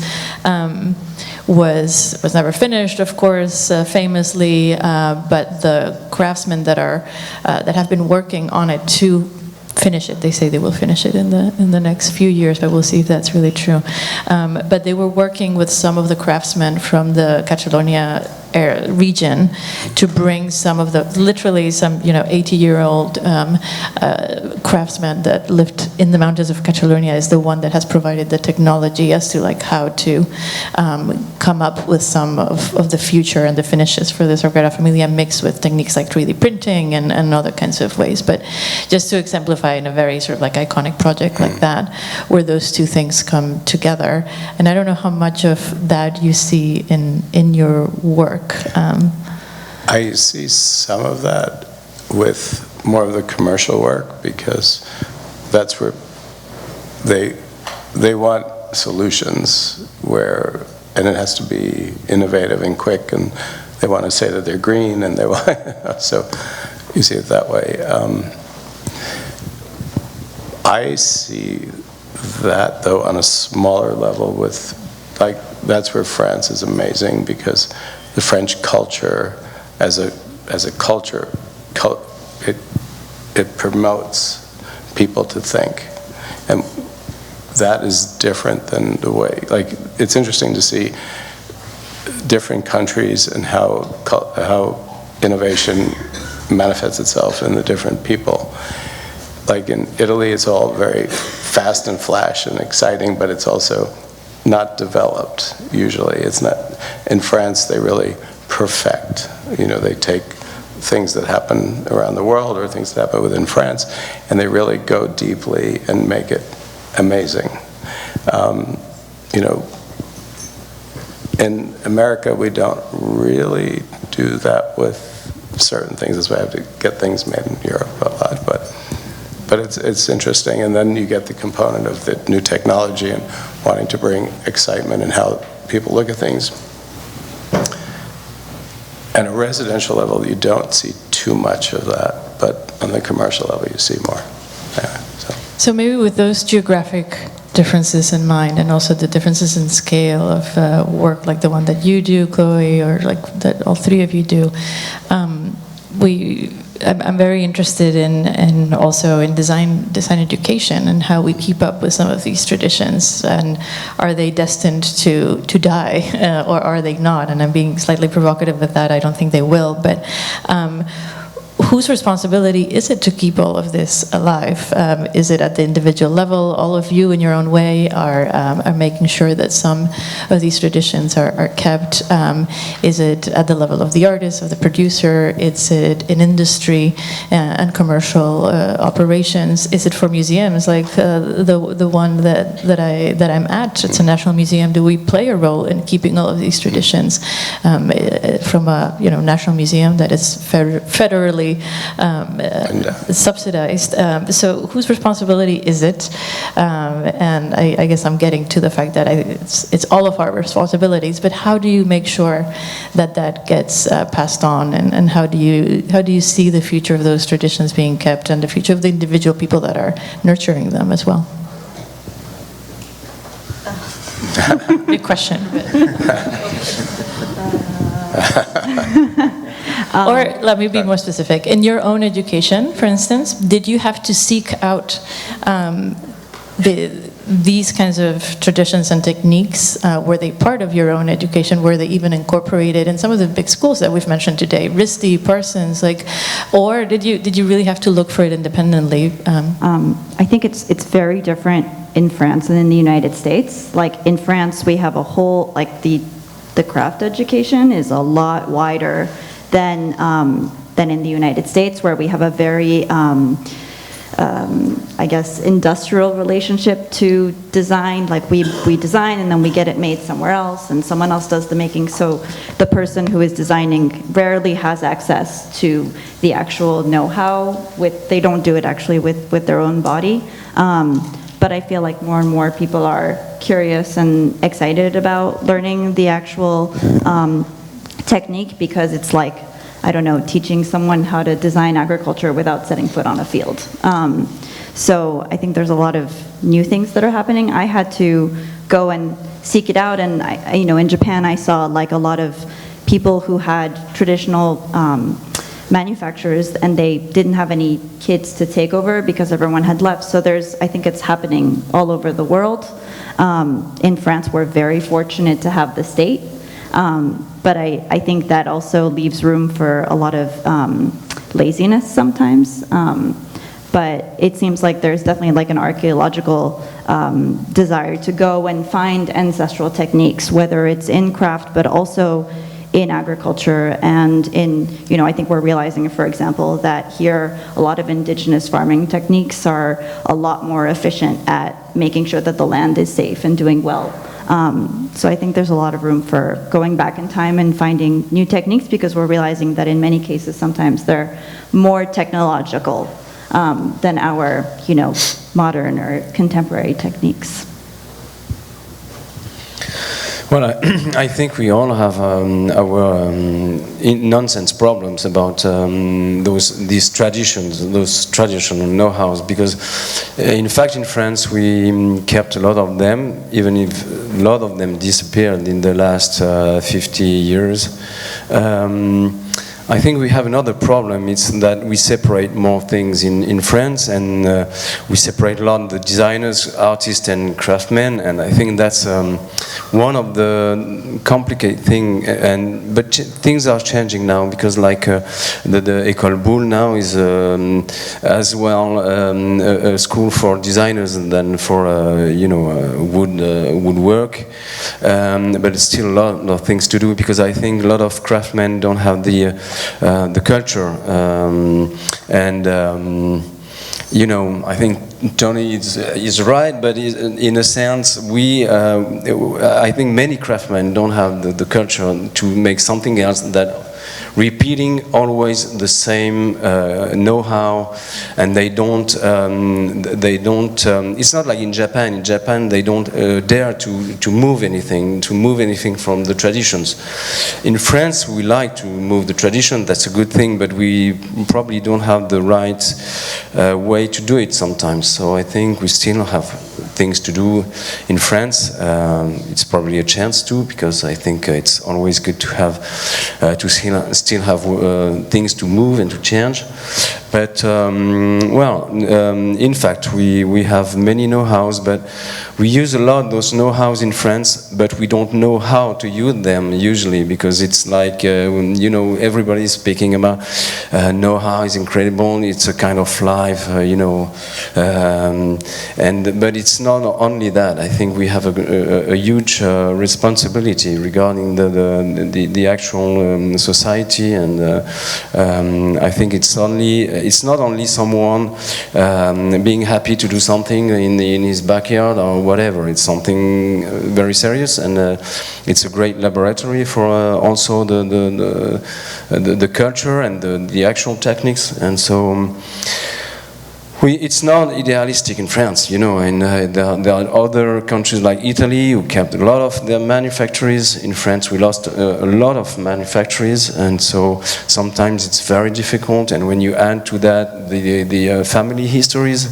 Speaker 2: was never finished, of course, famously, but the craftsmen that have been working on it to finish it. They say they will finish it in the next few years, but we'll see if that's really true. But they were working with some of the craftsmen from the Catalonia region to bring some of the, literally some 80-year-old craftsman that lived in the mountains of Catalonia is the one that has provided the technology as to like how to come up with some of the future and the finishes for the Sagrada Familia, mixed with techniques like 3D printing and other kinds of ways. But just to exemplify in a very sort of like iconic project like that, where those two things come together. And I don't know how much of that you see in your work.
Speaker 5: I see some of that with more of the commercial work, because that's where they want solutions where, and it has to be innovative and quick, and they want to say that they're green, and they want, so you see it that way. I see that though on a smaller level with, like, that's where France is amazing, because the French culture as a culture, it promotes people to think, and that is different than the way, like, it's interesting to see different countries and how innovation manifests itself in the different people. Like in Italy, it's all very fast and flash and exciting, but it's also not developed, usually. It's not. In France, they really perfect. They take things that happen around the world or things that happen within France, and they really go deeply and make it amazing. In America, we don't really do that with certain things. That's why I have to get things made in Europe a lot, but it's interesting. And then you get the component of the new technology and wanting to bring excitement in how people look at things. At a residential level, you don't see too much of that, but on the commercial level, you see more. Yeah,
Speaker 2: so maybe with those geographic differences in mind, and also the differences in scale of work like the one that you do, Chloe, or like that all three of you do, I'm very interested in also in design education and how we keep up with some of these traditions, and are they destined to die or are they not? And I'm being slightly provocative with that. I don't think they will, but whose responsibility is it to keep all of this alive? Is it at the individual level? All of you in your own way are making sure that some of these traditions are kept. Is it at the level of the artist, of the producer? Is it in industry and commercial operations? Is it for museums like the one that I'm at? It's a national museum. Do we play a role in keeping all of these traditions from a national museum that is federally subsidized? So whose responsibility is it? And I guess I'm getting to the fact that it's all of our responsibilities, but how do you make sure that gets passed on, and how do you see the future of those traditions being kept and the future of the individual people that are nurturing them as well? Big question. Or let me be more specific. In your own education, for instance, did you have to seek out these kinds of traditions and techniques? Were they part of your own education? Were they even incorporated in some of the big schools that we've mentioned today, RISD, Parsons, or did you really have to look for it independently?
Speaker 3: I think it's very different in France than in the United States. Like in France, we have a whole, the craft education is a lot wider than in the United States, where we have a very, I guess, industrial relationship to design. Like we design and then we get it made somewhere else, and someone else does the making. So the person who is designing rarely has access to the actual know-how. They don't do it actually with their own body. But I feel like more and more people are curious and excited about learning the actual technique, because it's like, I don't know, teaching someone how to design agriculture without setting foot on a field. So I think there's a lot of new things that are happening. I had to go and seek it out, and in Japan I saw like a lot of people who had traditional manufacturers, and they didn't have any kids to take over because everyone had left. So I think it's happening all over the world. In France, we're very fortunate to have the state. But I think that also leaves room for a lot of laziness sometimes. But it seems like there's definitely like an archaeological desire to go and find ancestral techniques, whether it's in craft, but also in agriculture. And I think we're realizing, for example, that here a lot of indigenous farming techniques are a lot more efficient at making sure that the land is safe and doing well. So I think there's a lot of room for going back in time and finding new techniques, because we're realizing that in many cases sometimes they're more technological than our modern or contemporary techniques.
Speaker 4: Well, I think we all have our nonsense problems about these traditions, those traditional know-hows, because in fact in France we kept a lot of them, even if a lot of them disappeared in the last 50 years. I think we have another problem. It's that we separate more things in France, and we separate a lot the designers, artists, and craftsmen. And I think that's one of the complicated things. But things are changing now, because like the École Boulle now is as well a school for designers than for woodwork. But it's still a lot of things to do, because I think a lot of craftsmen don't have the culture, I think Tony is right, but in a sense, I think many craftsmen don't have the culture to make something else that repeating always the same know-how, and they don't. It's not like in Japan. In Japan, they don't dare to move anything from the traditions. In France, we like to move the tradition. That's a good thing, but we probably don't have the right way to do it sometimes. So I think we still have things to do in France. It's probably a chance too, because I think it's always good to have still have things to move and to change. But in fact, we have many know-hows, but we use a lot those know-hows in France, but we don't know how to use them usually, because it's like everybody's speaking about know-how is incredible. It's a kind of life, but it's not only that. I think we have a huge responsibility regarding the actual society, and I think it's not only someone being happy to do something in his backyard or whatever. It's something very serious, and it's a great laboratory for also the culture and the actual techniques. And so it's not idealistic in France, and there are other countries like Italy who kept a lot of their manufactories. In France we lost a lot of manufactories, and so sometimes it's very difficult. And when you add to that the family histories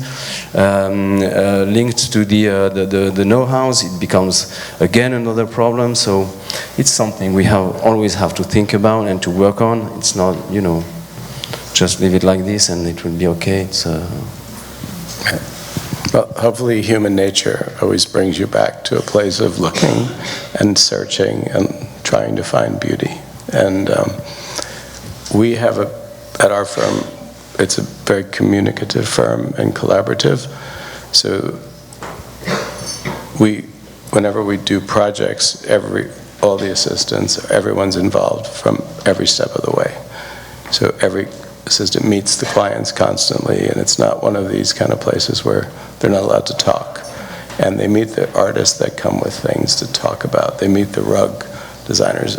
Speaker 4: linked to the know-hows, it becomes again another problem. So it's something we always have to think about and to work on. It's not, just leave it like this and it will be okay. It's
Speaker 5: well, hopefully human nature always brings you back to a place of looking and searching and trying to find beauty. And we have at our firm, it's a very communicative firm and collaborative. So whenever we do projects, all the assistants, everyone's involved from every step of the way. So every assistant meets the clients constantly, and it's not one of these kind of places where they're not allowed to talk. And they meet the artists that come with things to talk about. They meet the rug designers.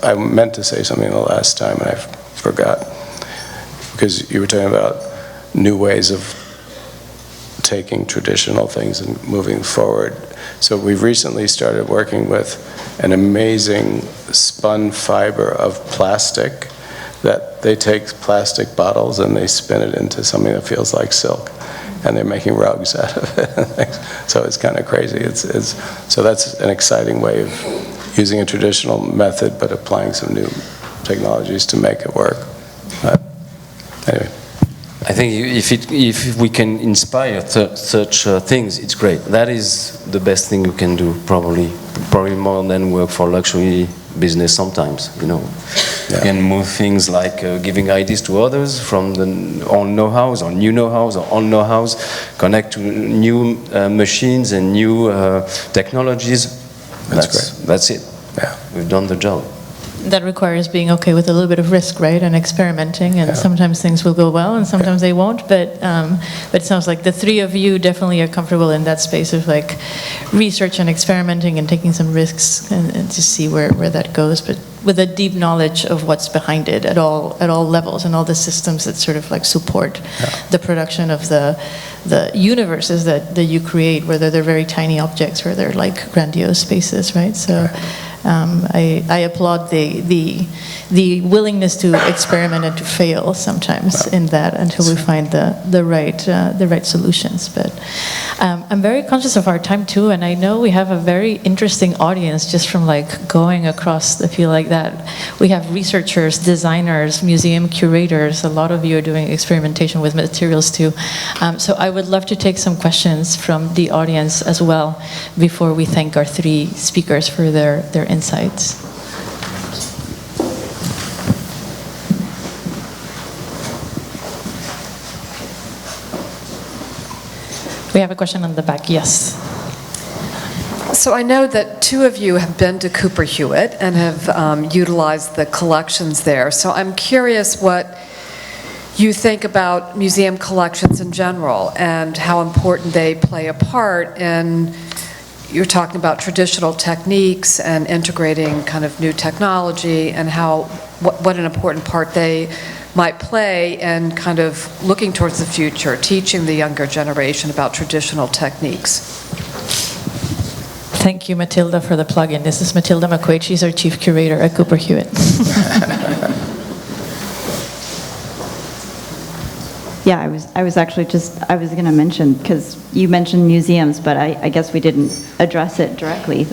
Speaker 5: I meant to say something the last time and I forgot, because you were talking about new ways of taking traditional things and moving forward. So we've recently started working with an amazing spun fiber of plastic that they take plastic bottles and they spin it into something that feels like silk, and they're making rugs out of it. So it's kind of crazy. So that's an exciting way of using a traditional method but applying some new technologies to make it work. Anyway.
Speaker 4: I think if we can inspire such things, it's great. That is the best thing you can do, probably more than work for luxury business sometimes, Yeah. You can move things like giving ideas to others from the own know-hows or new know-hows or old know-hows, connect to new machines and new technologies.
Speaker 5: That's great.
Speaker 4: That's it.
Speaker 5: Yeah.
Speaker 4: We've done the job.
Speaker 2: That requires being okay with a little bit of risk, right, and experimenting, and sometimes things will go well and sometimes they won't, but it sounds like the three of you definitely are comfortable in that space of like research and experimenting and taking some risks and to see where that goes, but with a deep knowledge of what's behind it at all levels and all the systems that sort of like support the production of the universes that you create, whether they're very tiny objects or they're like grandiose spaces, right? So I applaud the willingness to experiment and to fail sometimes in that until we find the right solutions. But I'm very conscious of our time too, and I know we have a very interesting audience just from like going across the field like that. We have researchers, designers, museum curators. A lot of you are doing experimentation with materials too. So I would love to take some questions from the audience as well before we thank our three speakers for their insights. We have a question on the back, yes.
Speaker 6: So I know that two of you have been to Cooper Hewitt and have utilized the collections there. So I'm curious what you think about museum collections in general and how important they play a part in, you're talking about traditional techniques and integrating kind of new technology, and what an important part they might play in kind of looking towards the future, teaching the younger generation about traditional techniques.
Speaker 2: Thank you, Matilda, for the plug-in. This is Matilda McQuaid. She's our chief curator at Cooper Hewitt.
Speaker 3: Yeah, I was actually I was going to mention, because you mentioned museums, but I guess we didn't address it directly.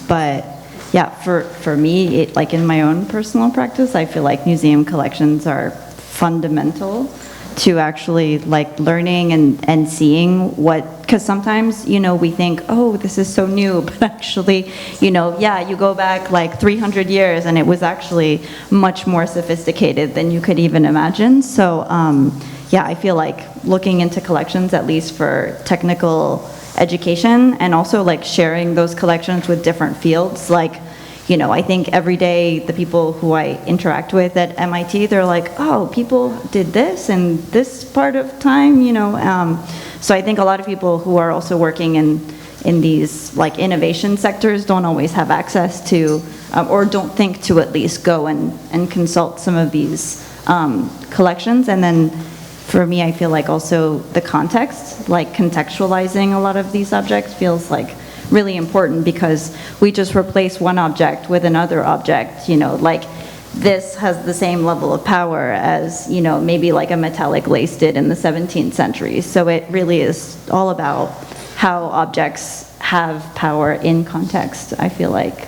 Speaker 3: But yeah, for me, like in my own personal practice, I feel like museum collections are fundamental to actually like learning and seeing what, because sometimes, you know, we think, oh, this is so new, but actually, you know, yeah, you go back like 300 years and it was actually much more sophisticated than you could even imagine. So yeah, I feel like looking into collections, at least for technical education, and also like sharing those collections with different fields, like, you know, I think every day the people who I interact with at MIT, they're like, oh, people did this in this part of time, you know. So I think a lot of people who are also working in these like innovation sectors don't always have access to, or don't think to at least go and consult some of these collections. And then for me, I feel like also the context, like contextualizing a lot of these objects feels like really important, because we just replace one object with another object, you know, like this has the same level of power as, you know, maybe like a metallic lace did in the 17th century. So it really is all about how objects have power in context, I feel like.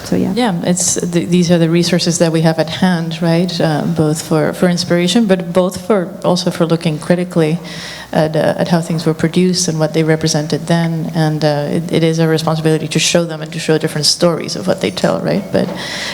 Speaker 3: So yeah.
Speaker 2: Yeah, these are the resources that we have at hand, right? Both for inspiration, but both also for looking critically at how things were produced and what they represented then. And it is a responsibility to show them and to show different stories of what they tell, right? But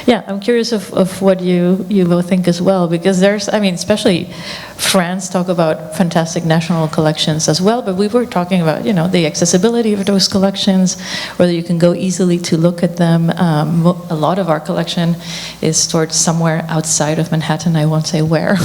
Speaker 2: yeah, I'm curious of what you both think as well, because there's, I mean, especially France talk about fantastic national collections as well, but we were talking about, you know, the accessibility of those collections, whether you can go easily to look at them. A lot of our collection is stored somewhere outside of Manhattan. I won't say where,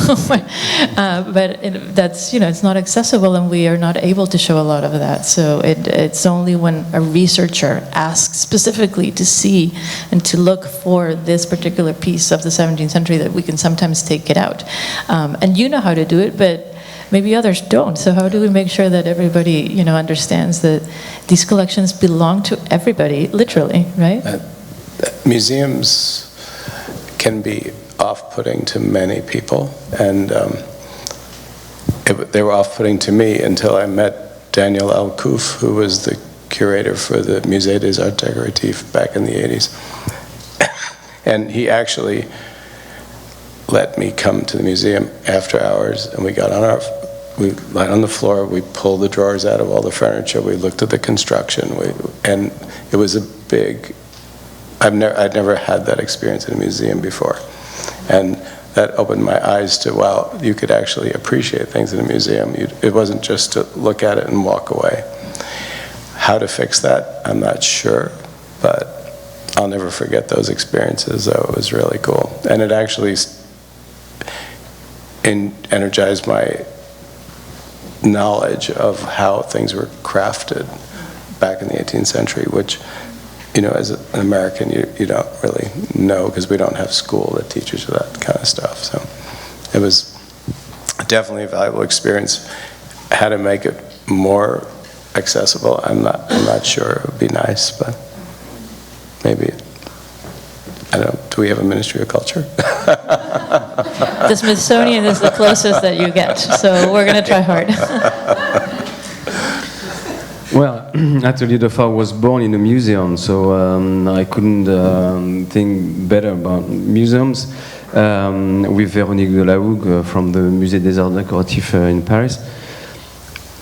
Speaker 2: but that's, you know, it's not accessible, and we are not able to show a lot of that. So it's only when a researcher asks specifically to see and to look for this particular piece of the 17th century that we can sometimes take it out. And you know how to do it, but maybe others don't. So how do we make sure that everybody, you know, understands that these collections belong to everybody, literally, right?
Speaker 5: Museums can be off-putting to many people, and they were off-putting to me until I met Daniel Alcouf, who was the curator for the Musée des Arts Décoratifs back in the 80s. And he actually let me come to the museum after hours, and we lied on the floor, we pulled the drawers out of all the furniture, we looked at the construction, and it was a big, I'd never had that experience in a museum before. And that opened my eyes to, wow, you could actually appreciate things in a museum. It wasn't just to look at it and walk away. How to fix that, I'm not sure, but I'll never forget those experiences, though. It was really cool. And it actually energized my knowledge of how things were crafted back in the 18th century, which, you know, as an American, you don't really know, because we don't have school that teaches you that kind of stuff. So it was definitely a valuable experience. How to make it more accessible, I'm not sure. It would be nice, but maybe. I don't know, do we have a Ministry of Culture?
Speaker 2: The Smithsonian is the closest that you get, so we're going to try hard.
Speaker 4: Well, actually, Dauphin was born in a museum, so I couldn't think better about museums. With Véronique de la Hougue from the Musée des Arts Décoratifs in Paris.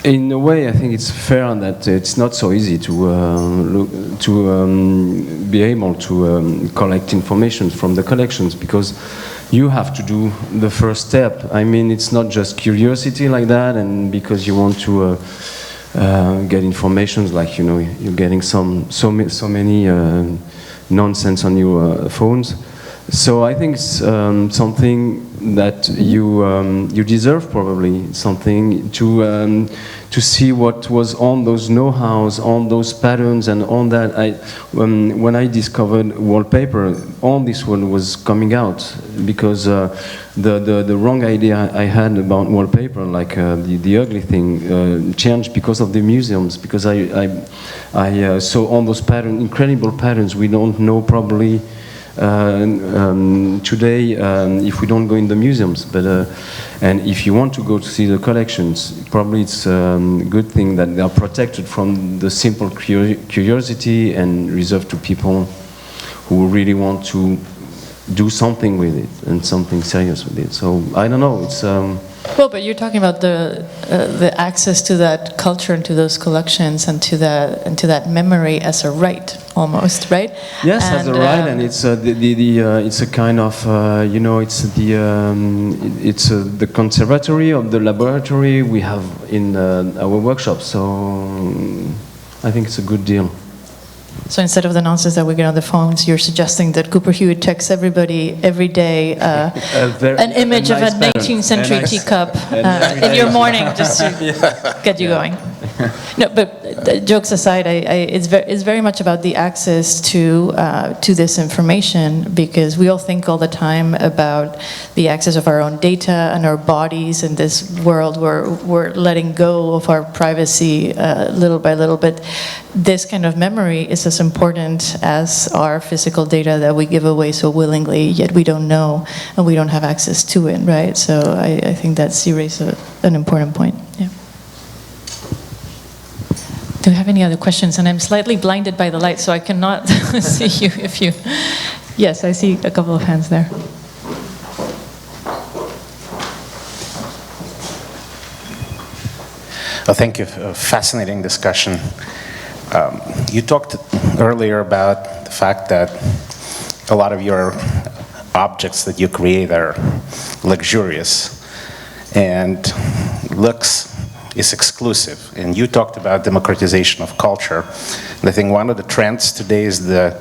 Speaker 4: In a way, I think it's fair that it's not so easy to be able to collect information from the collections, because you have to do the first step. I mean, it's not just curiosity like that, and because you want to get information, like, you know, you're getting so many nonsense on your phones. So I think it's something that you deserve, probably, something to see what was on those know-hows, on those patterns, and on that. When I discovered wallpaper, all this one was coming out, because the wrong idea I had about wallpaper, like the ugly thing, changed because of the museums, because I saw all those patterns, incredible patterns we don't know probably today, if we don't go in the museums, but and if you want to go to see the collections, probably it's a good thing that they are protected from the simple curiosity and reserved to people who really want to do something with it and something serious with it. So I don't know. It's.
Speaker 2: Well, but you're talking about the access to that culture and to those collections and to that memory as a right, almost, right?
Speaker 4: Yes, as a right, and it's it's a kind of you know, it's the conservatory of the laboratory we have in our workshop. So I think it's a good deal.
Speaker 2: So instead of the nonsense that we get on the phones, you're suggesting that Cooper Hewitt texts everybody every day an image of a 19th century teacup in your morning just to get you going. No, but jokes aside, it's very much about the access to this information, because we all think all the time about the access of our own data and our bodies in this world where we're letting go of our privacy little by little. But this kind of memory is as important as our physical data that we give away so willingly, yet we don't know and we don't have access to it, right? So I think that's, you raise an important point. Yeah. Do you have any other questions? And I'm slightly blinded by the light, so I cannot see you if you... Yes, I see a couple of hands there.
Speaker 7: Well, thank you. Fascinating discussion. You talked earlier about the fact that a lot of your objects that you create are luxurious, and looks is exclusive. And you talked about democratization of culture. And I think one of the trends today is the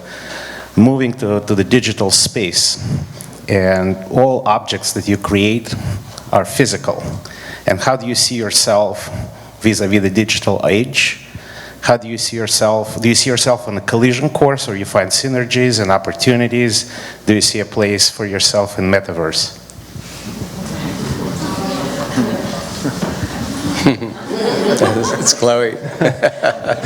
Speaker 7: moving to the digital space. And all objects that you create are physical. And how do you see yourself vis-a-vis the digital age? How do you see yourself? Do you see yourself on a collision course, or you find synergies and opportunities? Do you see a place for yourself in metaverse?
Speaker 5: It's Chloe.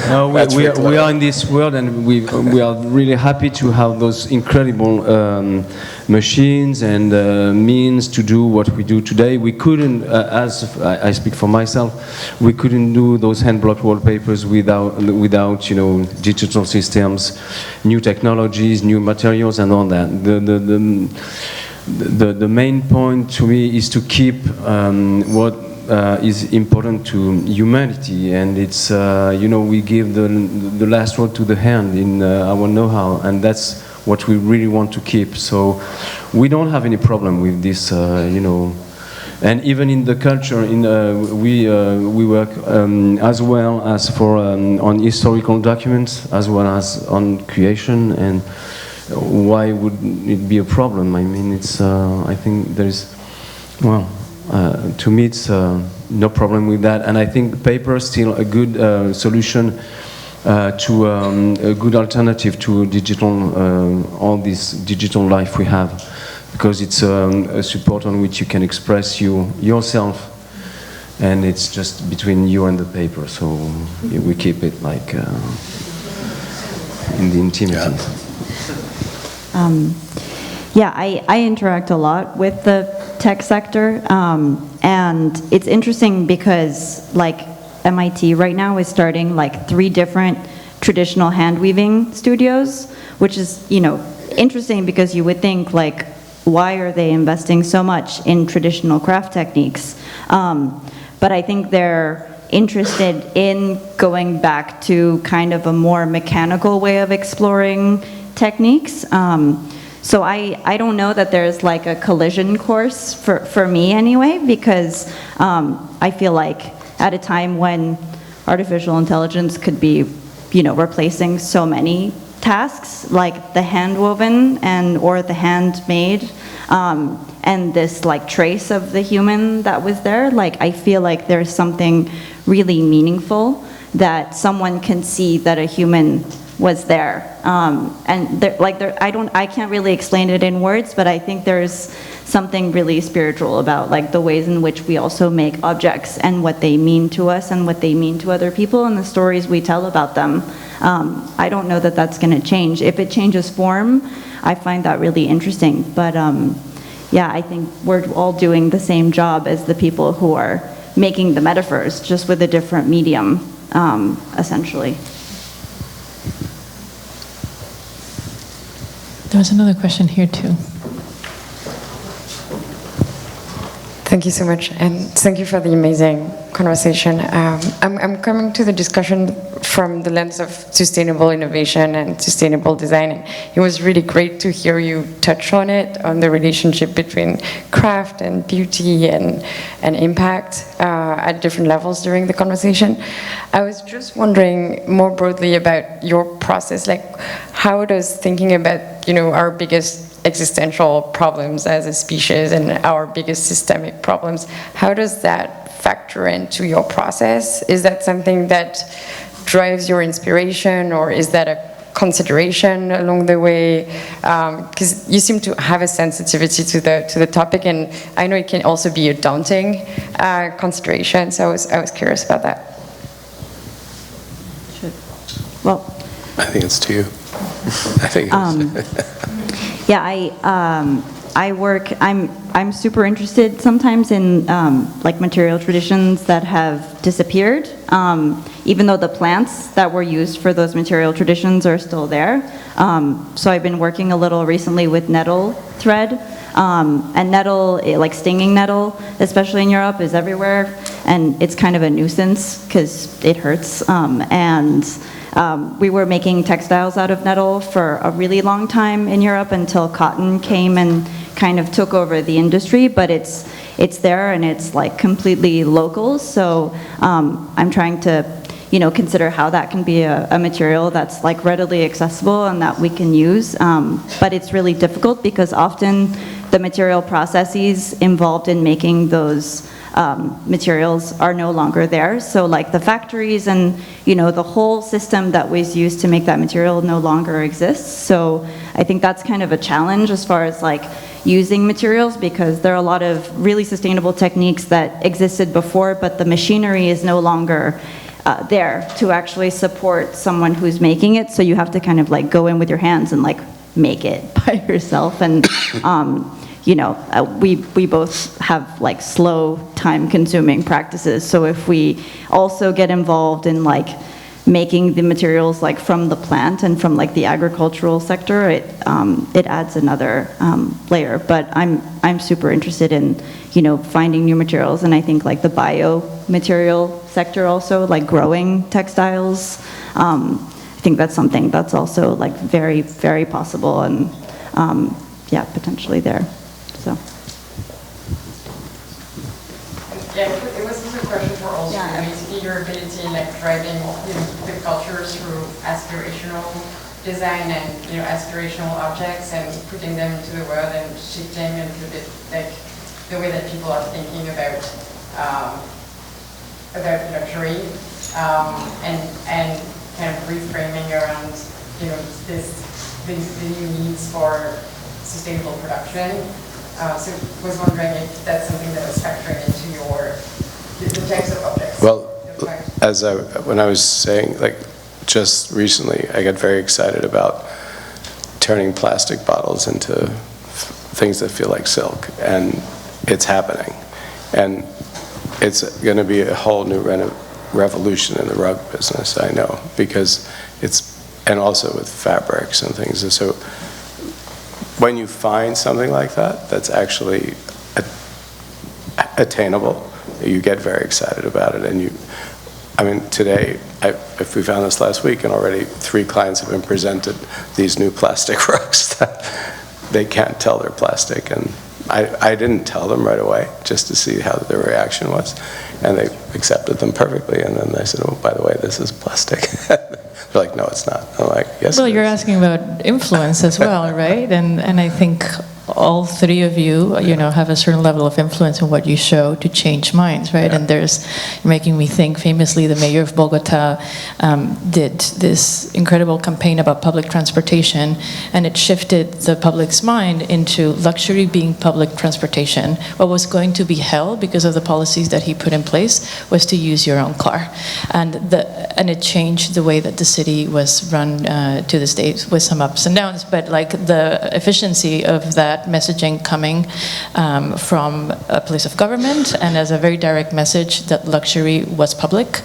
Speaker 4: No, we are in this world, and we are really happy to have those incredible machines and means to do what we do today. We couldn't, as I speak for myself, we couldn't do those hand-block wallpapers without you know, digital systems, new technologies, new materials, and all that. The main point to me is to keep what is important to humanity, and it's you know, we give the last word to the hand in our know-how, and that's what we really want to keep. So we don't have any problem with this, you know. And even in the culture, we work as well as for on historical documents, as well as on creation. And why would it be a problem? I mean, it's I think there is, well, to me, it's no problem with that. And I think paper is still a good solution to a good alternative to digital, all this digital life we have, because it's a support on which you can express yourself, and it's just between you and the paper. So we keep it like in the intimity.
Speaker 3: Yeah, I interact a lot with the tech sector, and it's interesting because like MIT right now is starting like 3 different traditional hand weaving studios, which is, you know, interesting because you would think like, why are they investing so much in traditional craft techniques? But I think they're interested in going back to kind of a more mechanical way of exploring techniques. So I don't know that there's like a collision course for me anyway, because I feel like at a time when artificial intelligence could be, you know, replacing so many tasks, like the hand-woven or the handmade, and this like trace of the human that was there, like I feel like there's something really meaningful that someone can see that a human was there, and I can't really explain it in words, but I think there's something really spiritual about like the ways in which we also make objects and what they mean to us and what they mean to other people and the stories we tell about them. I don't know that that's going to change. If it changes form, I find that really interesting. But yeah, I think we're all doing the same job as the people who are making the metaphors, just with a different medium, essentially.
Speaker 2: There was another question here too.
Speaker 8: Thank you so much, and thank you for the amazing conversation. I'm coming to the discussion from the lens of sustainable innovation and sustainable design. And it was really great to hear you touch on it, on the relationship between craft and beauty and impact at different levels during the conversation. I was just wondering more broadly about your process, like how does thinking about, you know, our biggest existential problems as a species and our biggest systemic problems, how does that factor into your process? Is that something that drives your inspiration, or is that a consideration along the way? Because you seem to have a sensitivity to the topic, and I know it can also be a daunting consideration, so I was curious about that.
Speaker 3: Well,
Speaker 5: I think it's to you. I think it's
Speaker 3: yeah, I'm super interested sometimes in like material traditions that have disappeared, even though the plants that were used for those material traditions are still there. So I've been working a little recently with nettle thread, and nettle, like stinging nettle, especially in Europe, is everywhere, and it's kind of a nuisance because it hurts. We were making textiles out of nettle for a really long time in Europe until cotton came and kind of took over the industry, but it's there and it's like completely local. So I'm trying to, you know, consider how that can be a material that's like readily accessible and that we can use. But it's really difficult because often the material processes involved in making those materials are no longer there. So like the factories and, you know, the whole system that was used to make that material no longer exists. So I think that's kind of a challenge as far as like using materials, because there are a lot of really sustainable techniques that existed before, but the machinery is no longer there to actually support someone who's making it. So you have to kind of like go in with your hands and like make it by yourself. And you know, we both have like slow, time-consuming practices. So if we also get involved in like making the materials like from the plant and from like the agricultural sector, it adds another layer. But I'm super interested in, you know, finding new materials, and I think like the biomaterial sector also, like growing textiles. I think that's something that's also like very, very possible, and yeah, potentially there. So.
Speaker 8: Yeah, it was just a question for also, basically your ability in like driving, you know, the culture through aspirational design and, you know, aspirational objects and putting them into the world and shifting a little bit like the way that people are thinking about luxury and kind of reframing around, you know, the new needs for sustainable production. So I was wondering if that's something that was factoring into the types of objects.
Speaker 5: Well, when I was saying, like, just recently, I got very excited about turning plastic bottles into things that feel like silk, and it's happening. And it's going to be a whole new revolution in the rug business, I know, because and also with fabrics and things. And so when you find something like that, that's actually attainable, you get very excited about it. And I mean, today, if we found this last week, and already 3 clients have been presented these new plastic rugs that they can't tell they're plastic. And I didn't tell them right away, just to see how their reaction was. And they accepted them perfectly. And then they said, oh, by the way, this is plastic. They're like, no, it's not. I'm like, yes.
Speaker 2: Well, you're asking about influence as well, right? And I think all 3 of you, you know, have a certain level of influence in what you show to change minds, right? Yeah. And you're making me think, famously, the mayor of Bogota did this incredible campaign about public transportation, and it shifted the public's mind into luxury being public transportation. What was going to be hell because of the policies that he put in place was to use your own car. And and it changed the way that the city was run to this day with some ups and downs, but like the efficiency of that messaging coming from a place of government and as a very direct message that luxury was public,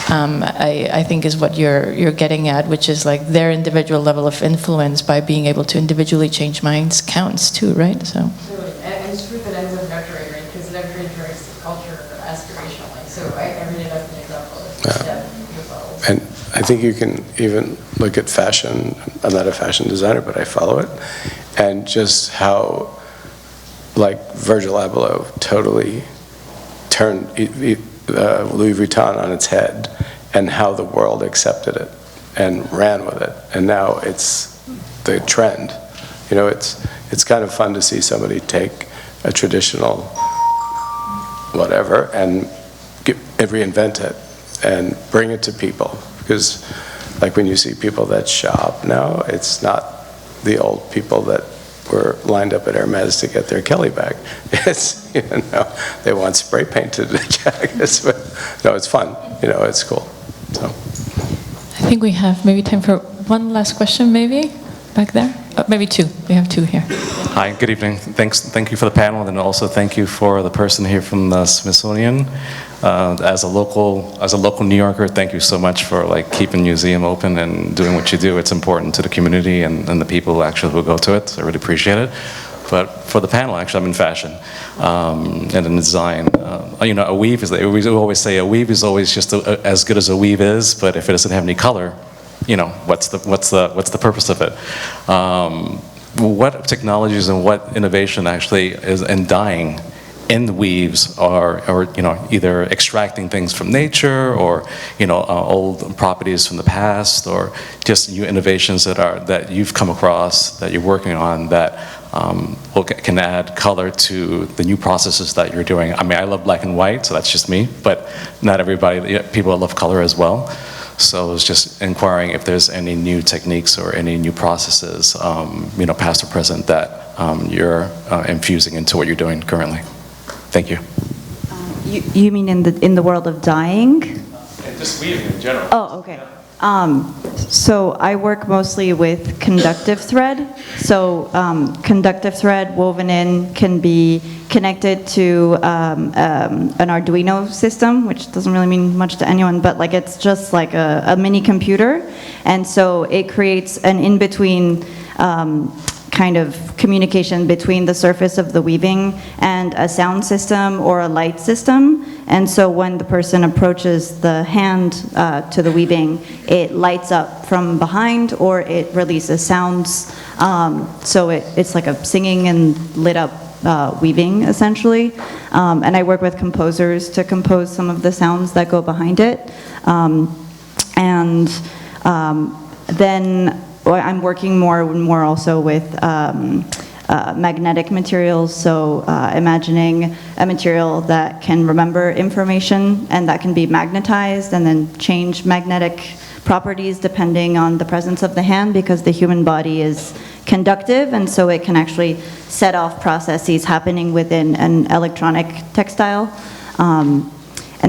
Speaker 2: I think is what you're getting at, which is like their individual level of influence by being able to individually change minds counts too, right? So.
Speaker 8: And it's true that ends up luxury, right? Because luxury drives culture aspirationally. So I really love the example of that.
Speaker 5: And I think you can even look at fashion. I'm not a fashion designer, but I follow it. And just how, like, Virgil Abloh totally turned Louis Vuitton on its head, and how the world accepted it and ran with it. And now it's the trend. You know, it's kind of fun to see somebody take a traditional whatever and reinvent it and bring it to people. Because like when you see people that shop now, it's not the old people that were lined up at Hermes to get their Kelly bag. It's, you know, they want spray painted jackets, but no, it's fun, you know, it's cool. So
Speaker 2: I think we have maybe time for one last question, maybe, back there. Maybe two. We have two here.
Speaker 9: Hi, good evening. Thank you for the panel, and also thank you for the person here from the Smithsonian. As a local New Yorker, thank you so much for like keeping the museum open and doing what you do. It's important to the community and the people who actually will go to it. So I really appreciate it. But for the panel, actually, I'm in fashion and in design. You know, a weave is. We always say a weave is always just as good as a weave is, but if it doesn't have any color, you know, what's the purpose of it? What technologies and what innovation actually is in dyeing in the weaves or you know, either extracting things from nature or, you know, old properties from the past, or just new innovations that you've come across, that you're working on, that can add color to the new processes that you're doing. I mean, I love black and white, so that's just me, but not everybody, people love color as well. So I was just inquiring if there's any new techniques or any new processes, you know, past or present, that you're infusing into what you're doing currently. Thank you.
Speaker 3: You mean in the world of dyeing?
Speaker 9: Just weaving in general.
Speaker 3: Oh, okay. So I work mostly with conductive thread. So conductive thread woven in can be connected to an Arduino system, which doesn't really mean much to anyone, but like it's just like a mini computer. And so it creates an in-between kind of communication between the surface of the weaving and a sound system or a light system. And so when the person approaches the hand to the weaving, it lights up from behind or it releases sounds. So it's like a singing and lit up weaving, essentially. And I work with composers to compose some of the sounds that go behind it. Then I'm working more and more also with magnetic materials, so imagining a material that can remember information and that can be magnetized and then change magnetic properties depending on the presence of the hand, because the human body is conductive, and so it can actually set off processes happening within an electronic textile. And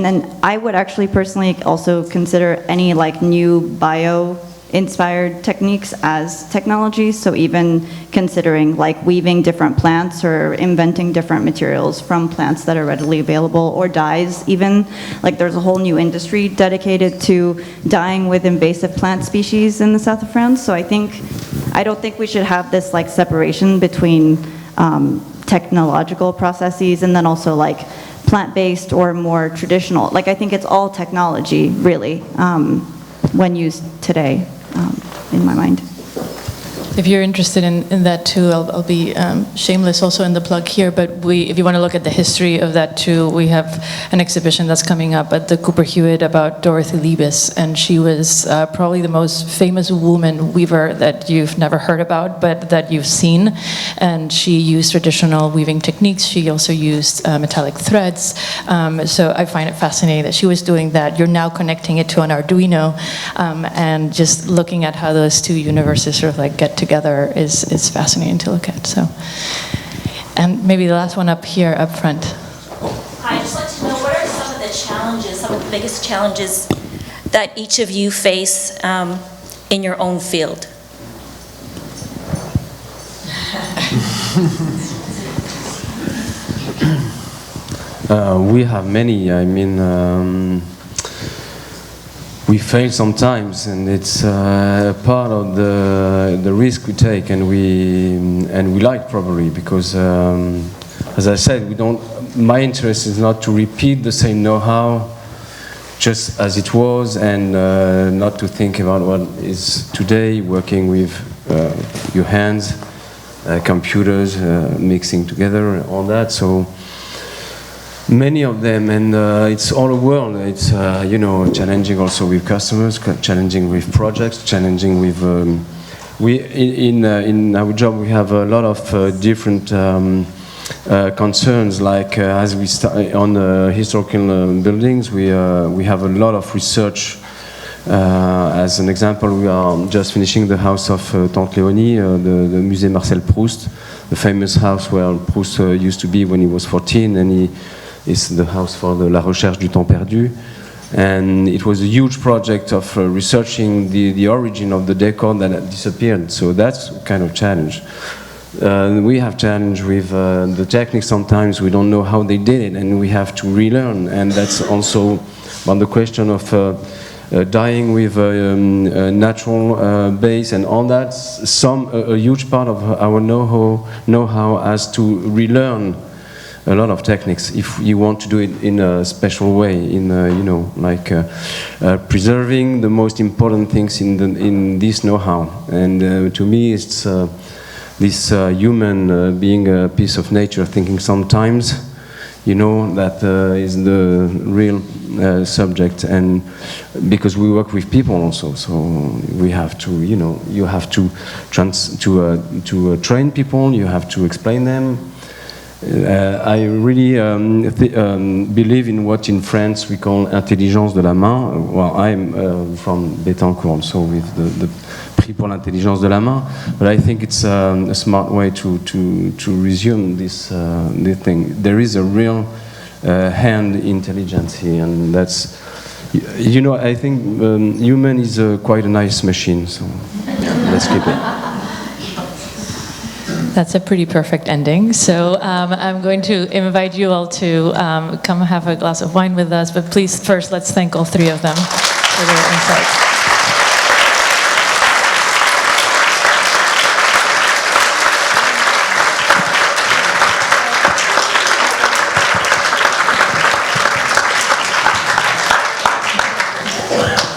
Speaker 3: then I would actually personally also consider any like new bio-inspired techniques as technology, so even considering like weaving different plants or inventing different materials from plants that are readily available, or dyes even. Like there's a whole new industry dedicated to dyeing with invasive plant species in the south of France, so I don't think we should have this like separation between technological processes and then also like plant-based or more traditional. Like I think it's all technology really when used today. In my mind.
Speaker 2: If you're interested in that too, I'll be shameless also in the plug here, but if you want to look at the history of that too, we have an exhibition that's coming up at the Cooper Hewitt about Dorothy Liebes, and she was probably the most famous woman weaver that you've never heard about, but that you've seen, and she used traditional weaving techniques. She also used metallic threads, so I find it fascinating that she was doing that. You're now connecting it to an Arduino, and just looking at how those two universes sort of like get together is fascinating to look at. So, and maybe the last one up here, up front.
Speaker 10: Hi, I'd just like to know, what are some of the challenges, some of the biggest challenges that each of you face in your own field?
Speaker 4: We have many. I mean, we fail sometimes, and it's part of the risk we take, and we like probably because, as I said, we don't. My interest is not to repeat the same know-how, just as it was, and not to think about what is today. Working with your hands, computers, mixing together, all that. So. Many of them, and it's all a world. It's you know, challenging also with customers, challenging with projects, challenging with. In our job we have a lot of different concerns. Like as we start on historical buildings, we have a lot of research. As an example, we are just finishing the house of Tante Léonie, the Musée Marcel Proust, the famous house where Proust used to be when he was 14, and he. Is the house for the La Recherche du Temps Perdu, and it was a huge project of researching the origin of the decor that had disappeared. So that's a kind of challenge. We have challenge with the techniques. Sometimes we don't know how they did it, and we have to relearn. And that's also on the question of dyeing with a natural base and all that. A huge part of our know-how has to relearn a lot of techniques if you want to do it in a special way, in you know, like preserving the most important things in this know-how. And to me, it's this human being a piece of nature, thinking sometimes, you know, that is the real subject. And because we work with people also, so we have to, you know, you have to train people, you have to explain them. I really believe in what in France we call intelligence de la main. Well, I'm from Betancourt, so with the Prix pour l'intelligence de la main. But I think it's a smart way to resume this thing. There is a real hand intelligence here, and that's, you know, I think human is quite a nice machine. So let's keep it.
Speaker 2: That's a pretty perfect ending. So I'm going to invite you all to come have a glass of wine with us, but please first let's thank all three of them for their insights.